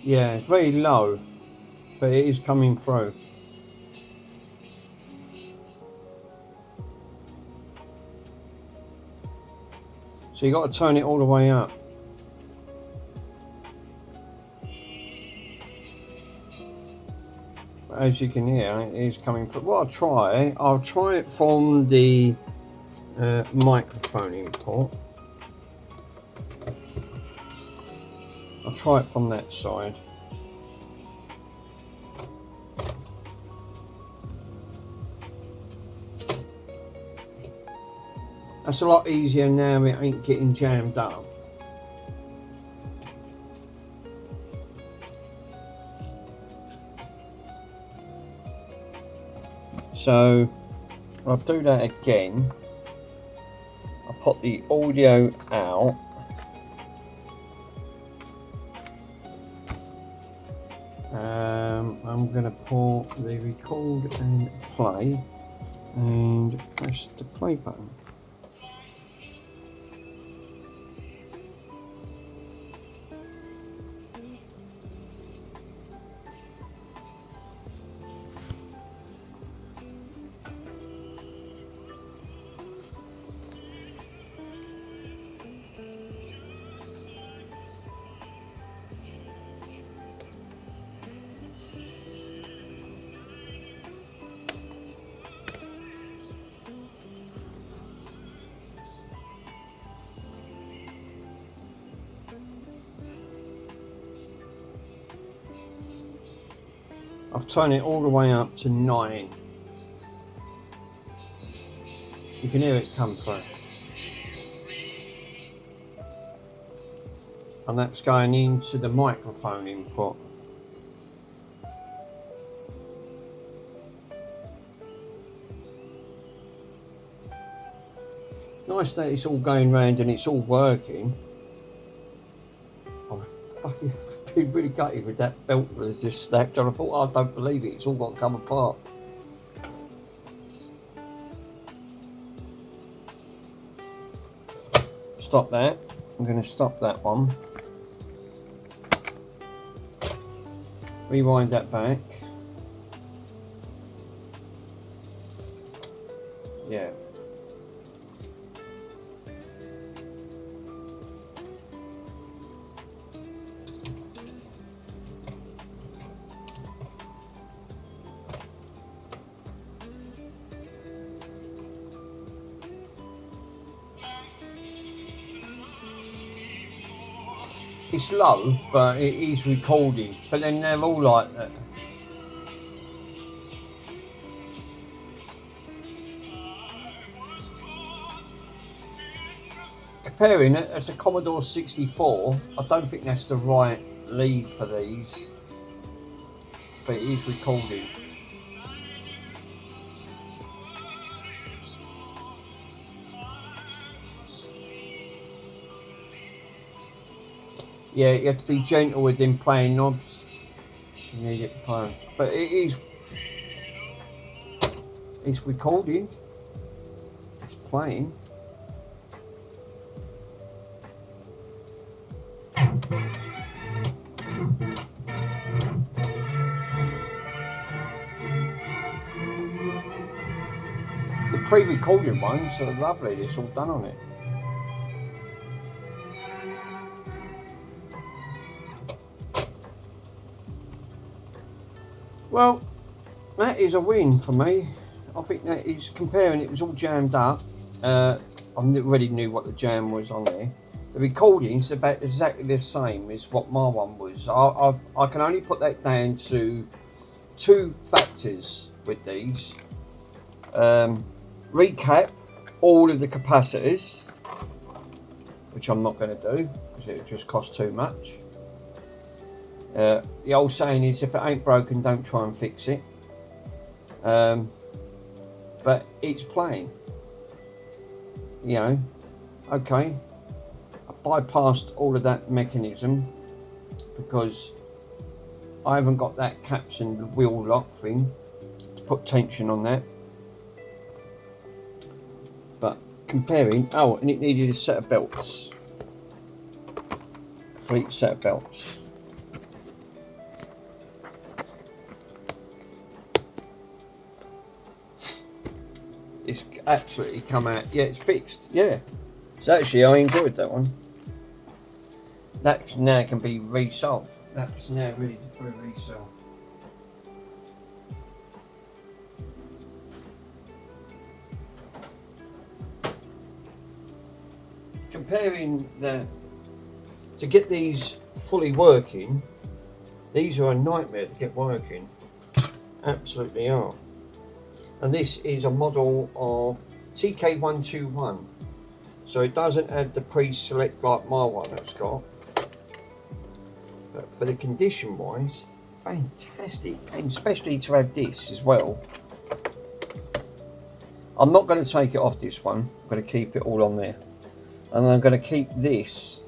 Yeah, it's very low, but it is coming through. So you got to turn it all the way up. But as you can hear, it is coming through. What I'll try it from the microphone import. I'll try it from that side. That's a lot easier now, it ain't getting jammed up. So I'll do that again. I'll put the audio out. I'm going to pull the record and play and press the play button. I've turned it all the way up to 9. You can hear it come through. And that's going into the microphone input. Nice that it's all going round and it's all working. I'm fucking been really gutted with that belt that was just snapped and I thought, oh, I don't believe it, it's all got to come apart. Stop that. I'm going to stop that one. Rewind that back. Yeah. It's low, but it is recording. But then they're all like that. Comparing it, that's a Commodore 64. I don't think that's the right lead for these, but it is recording. Yeah, you have to be gentle with them playing knobs. So you need it to play. But it's recording. It's playing. The pre-recorded ones are lovely. It's all done on it. Well, that is a win for me. I think that is, comparing it was all jammed up. I already knew what the jam was on there. The recording's about exactly the same as what my one was. I can only put that down to 2 factors with these. Recap all of the capacitors, which I'm not going to do because it would just cost too much. The old saying is, if it ain't broken, don't try and fix it. But it's playing. You know, okay. I bypassed all of that mechanism because I haven't got that caps and wheel lock thing to put tension on that. But comparing, oh, and it needed a set of belts. For each set of belts. It's absolutely come out. Yeah, it's fixed. Yeah. So actually, I enjoyed that one. That now can be resold. That's now ready for a resale. Comparing to get these fully working, these are a nightmare to get working. Absolutely are. And this is a model of TK121, so it doesn't have the pre-select like my one has got, but for the condition wise, fantastic, and especially to have this as well. I'm not going to take it off this one, I'm going to keep it all on there, and I'm going to keep this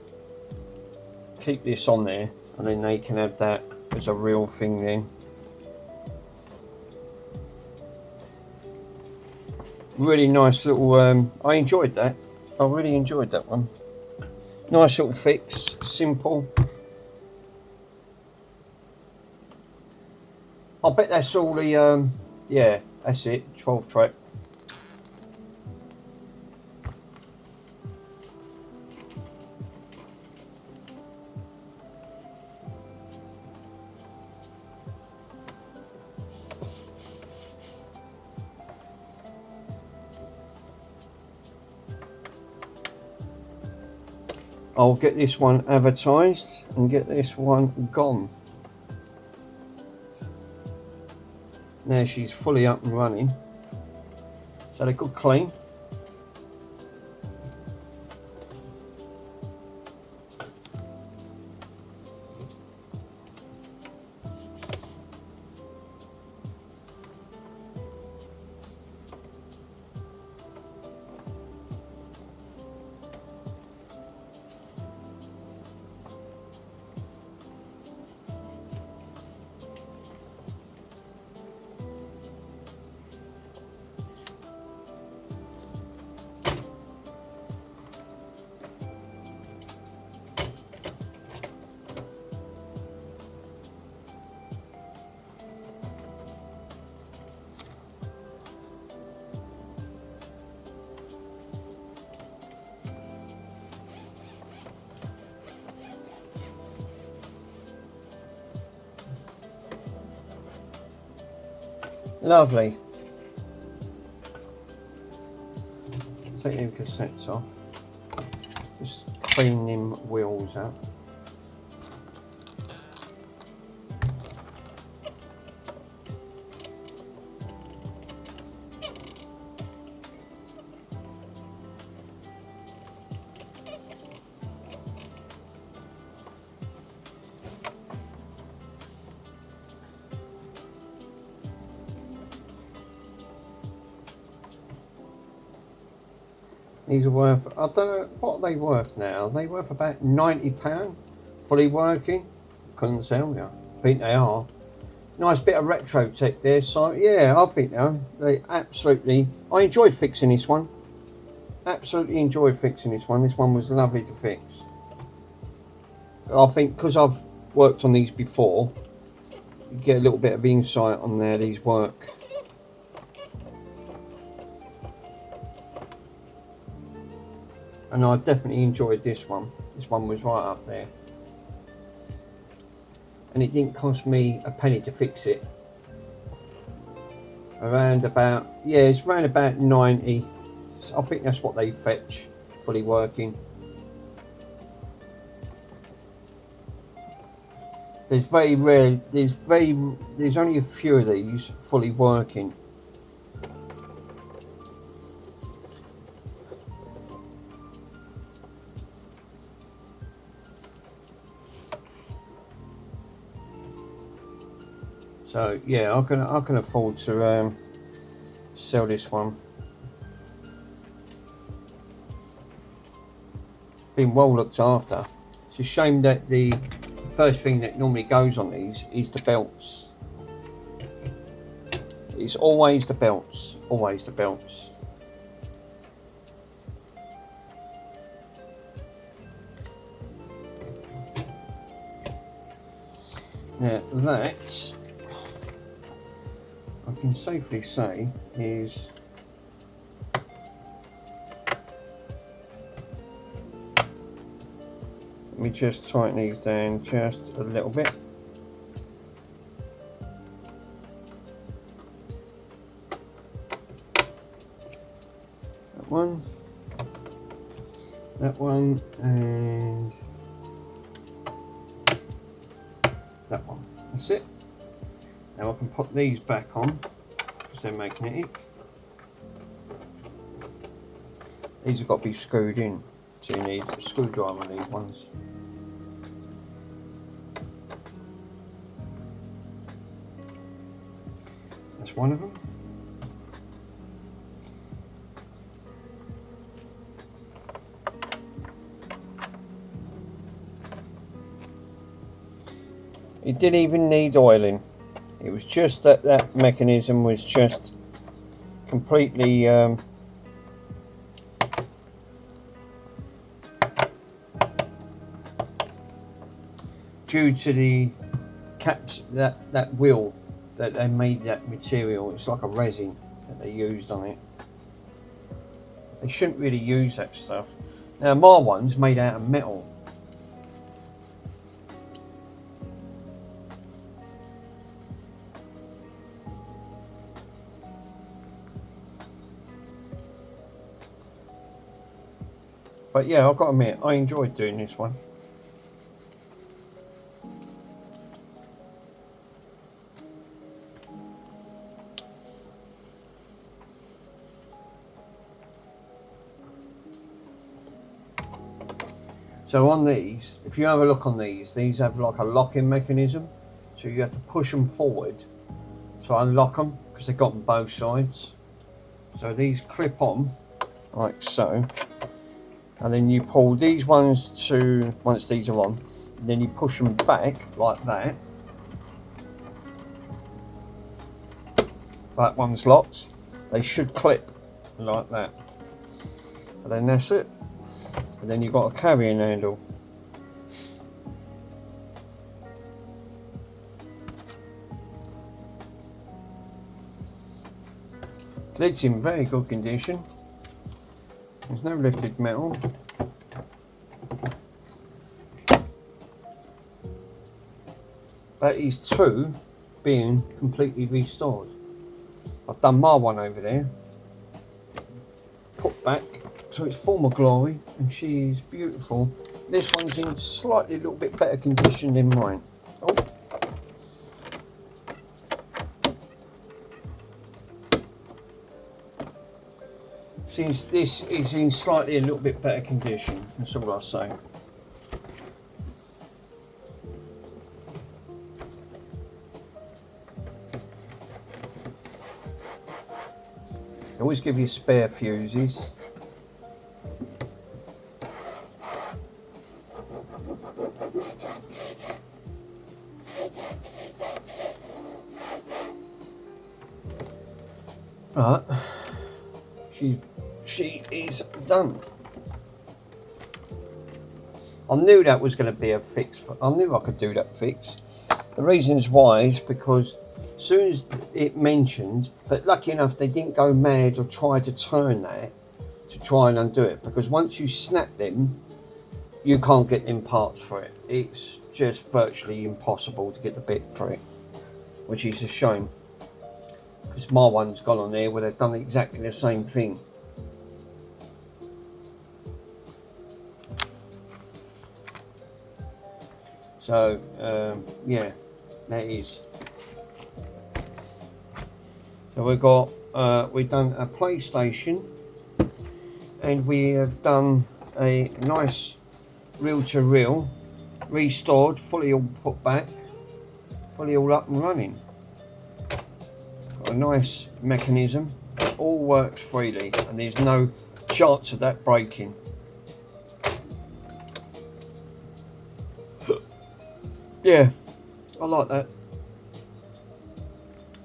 on there, and then they can have that as a real thing then. Really nice little, I enjoyed that. I really enjoyed that one. Nice little fix, simple. I bet that's all the, yeah, that's it, 12 track. I'll get this one advertised and get this one gone. Now she's fully up and running. So they're good clean. Lovely. Take them cassettes off. Just clean them wheels up. These are worth, I don't know, what are they worth now? Are they worth about £90 fully working? Couldn't tell you. I think they are. Nice bit of retro tech there, so yeah, I think they absolutely, I enjoyed fixing this one. Absolutely enjoyed fixing this one. This one was lovely to fix. I think because I've worked on these before, you get a little bit of insight on there, these work. And I definitely enjoyed this one. This one was right up there. And it didn't cost me a penny to fix it. Around about, yeah, it's around about 90. I think that's what they fetch, fully working. There's very rare. There's only a few of these fully working. So yeah, I can afford to sell this one. Been well looked after. It's a shame that the first thing that normally goes on these is the belts. It's always the belts, always the belts. Now that I can safely say is let me just tighten these down just a little bit. That one, and that one. That's it. Now I can put these back on because they're magnetic. These have got to be screwed in, so you need a screwdriver on these ones. That's one of them. It didn't even need oiling. It was just that that mechanism was just completely due to the caps, that wheel that they made, that material. It's like a resin that they used on it. They shouldn't really use that stuff. Now my one's made out of metal. But yeah, I've got to admit, I enjoyed doing this one. So on these, if you have a look on these have like a locking mechanism. So you have to push them forward to unlock them, because they've got them both sides. So these clip on like so. And then you pull these ones to, once these are on, then you push them back like that. That one's locked. They should clip like that. And then that's it. And then you've got a carrying handle. Lid's in very good condition. There's no lifted metal. That is two being completely restored. I've done my one over there. Put back to its former glory, and she is beautiful. This one's in slightly a little bit better condition than mine. Oh. Since this is in slightly a little bit better condition, that's all I'll say. They always give you spare fuses. But she is done. I knew that was going to be a fix. I knew I could do that fix. The reasons why is because as soon as it mentioned, but lucky enough they didn't go mad or try to turn that to try and undo it, because once you snap them, you can't get them parts for it. It's just virtually impossible to get the bit for it, which is a shame. Because my one's gone on there where they've done exactly the same thing. So yeah, that is. So we've done a PlayStation, and we have done a nice reel-to-reel, restored, fully all put back, fully all up and running. Got a nice mechanism, it all works freely, and there's no chance of that breaking. Yeah, I like that.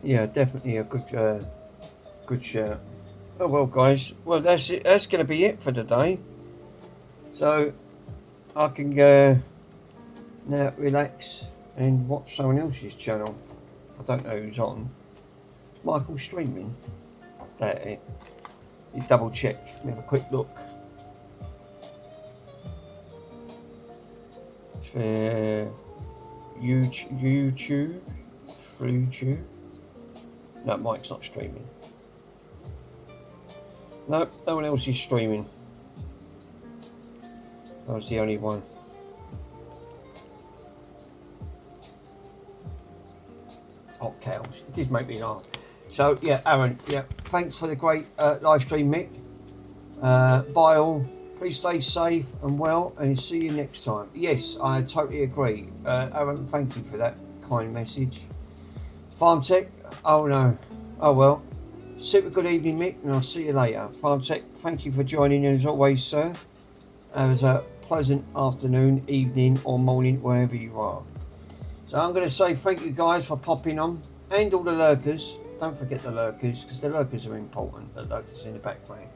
Yeah, definitely a good shout. Oh well, guys. Well, that's it. That's going to be it for today. So I can go now, relax and watch someone else's channel. I don't know who's on. Is Michael streaming? That it. You double check. Have a quick look. YouTube. No, Mike's not streaming. No, no one else is streaming. I was the only one. Oh, cows. It did make me laugh. So, yeah, Aaron, yeah, thanks for the great live stream, Mick. Bye all. Please stay safe and well, and see you next time. Yes, I totally agree. Aaron, thank you for that kind message. Farm Tech, oh no. Oh well. Super good evening, Mick, and I'll see you later. Farm Tech, thank you for joining in as always, sir. It was a pleasant afternoon, evening, or morning, wherever you are. So I'm going to say thank you guys for popping on, and all the lurkers. Don't forget the lurkers, because the lurkers are important, the lurkers in the background.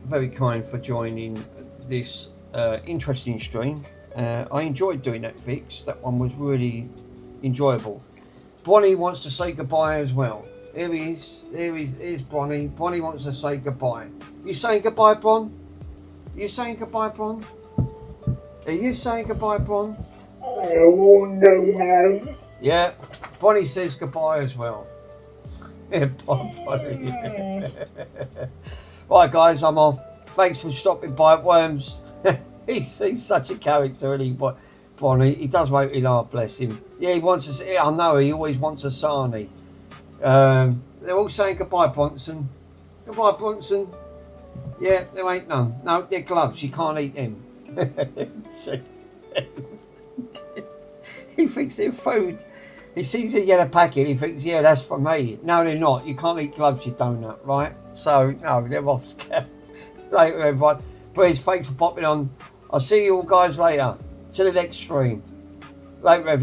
Very kind for joining this interesting stream. I enjoyed doing that fix. That one was really enjoyable. Bronny wants to say goodbye as well. Here he is. Here's Bronny. Bronny wants to say goodbye. You saying goodbye, Bron? You saying goodbye, Bron? Are you saying goodbye, Bron? Oh, no. Yeah, Bronny says goodbye as well. Yeah, bye, Bronny. Right, guys, I'm off. Thanks for stopping by, Worms. he's such a character, isn't he? Bronny, he does make me laugh, bless him. Yeah, he wants us. I know he always wants a sarnie. They're all saying goodbye, Bronson. Goodbye, Bronson. Yeah, there ain't none. No, they're gloves. You can't eat them. He thinks they're food. He sees a yellow packet. He thinks, yeah, that's for me. No, they're not. You can't eat gloves, you donut, right? So, no, they're off scale. Later, everyone. Please, thanks for popping on. I'll see you all guys later. Till the next stream. Later, everyone.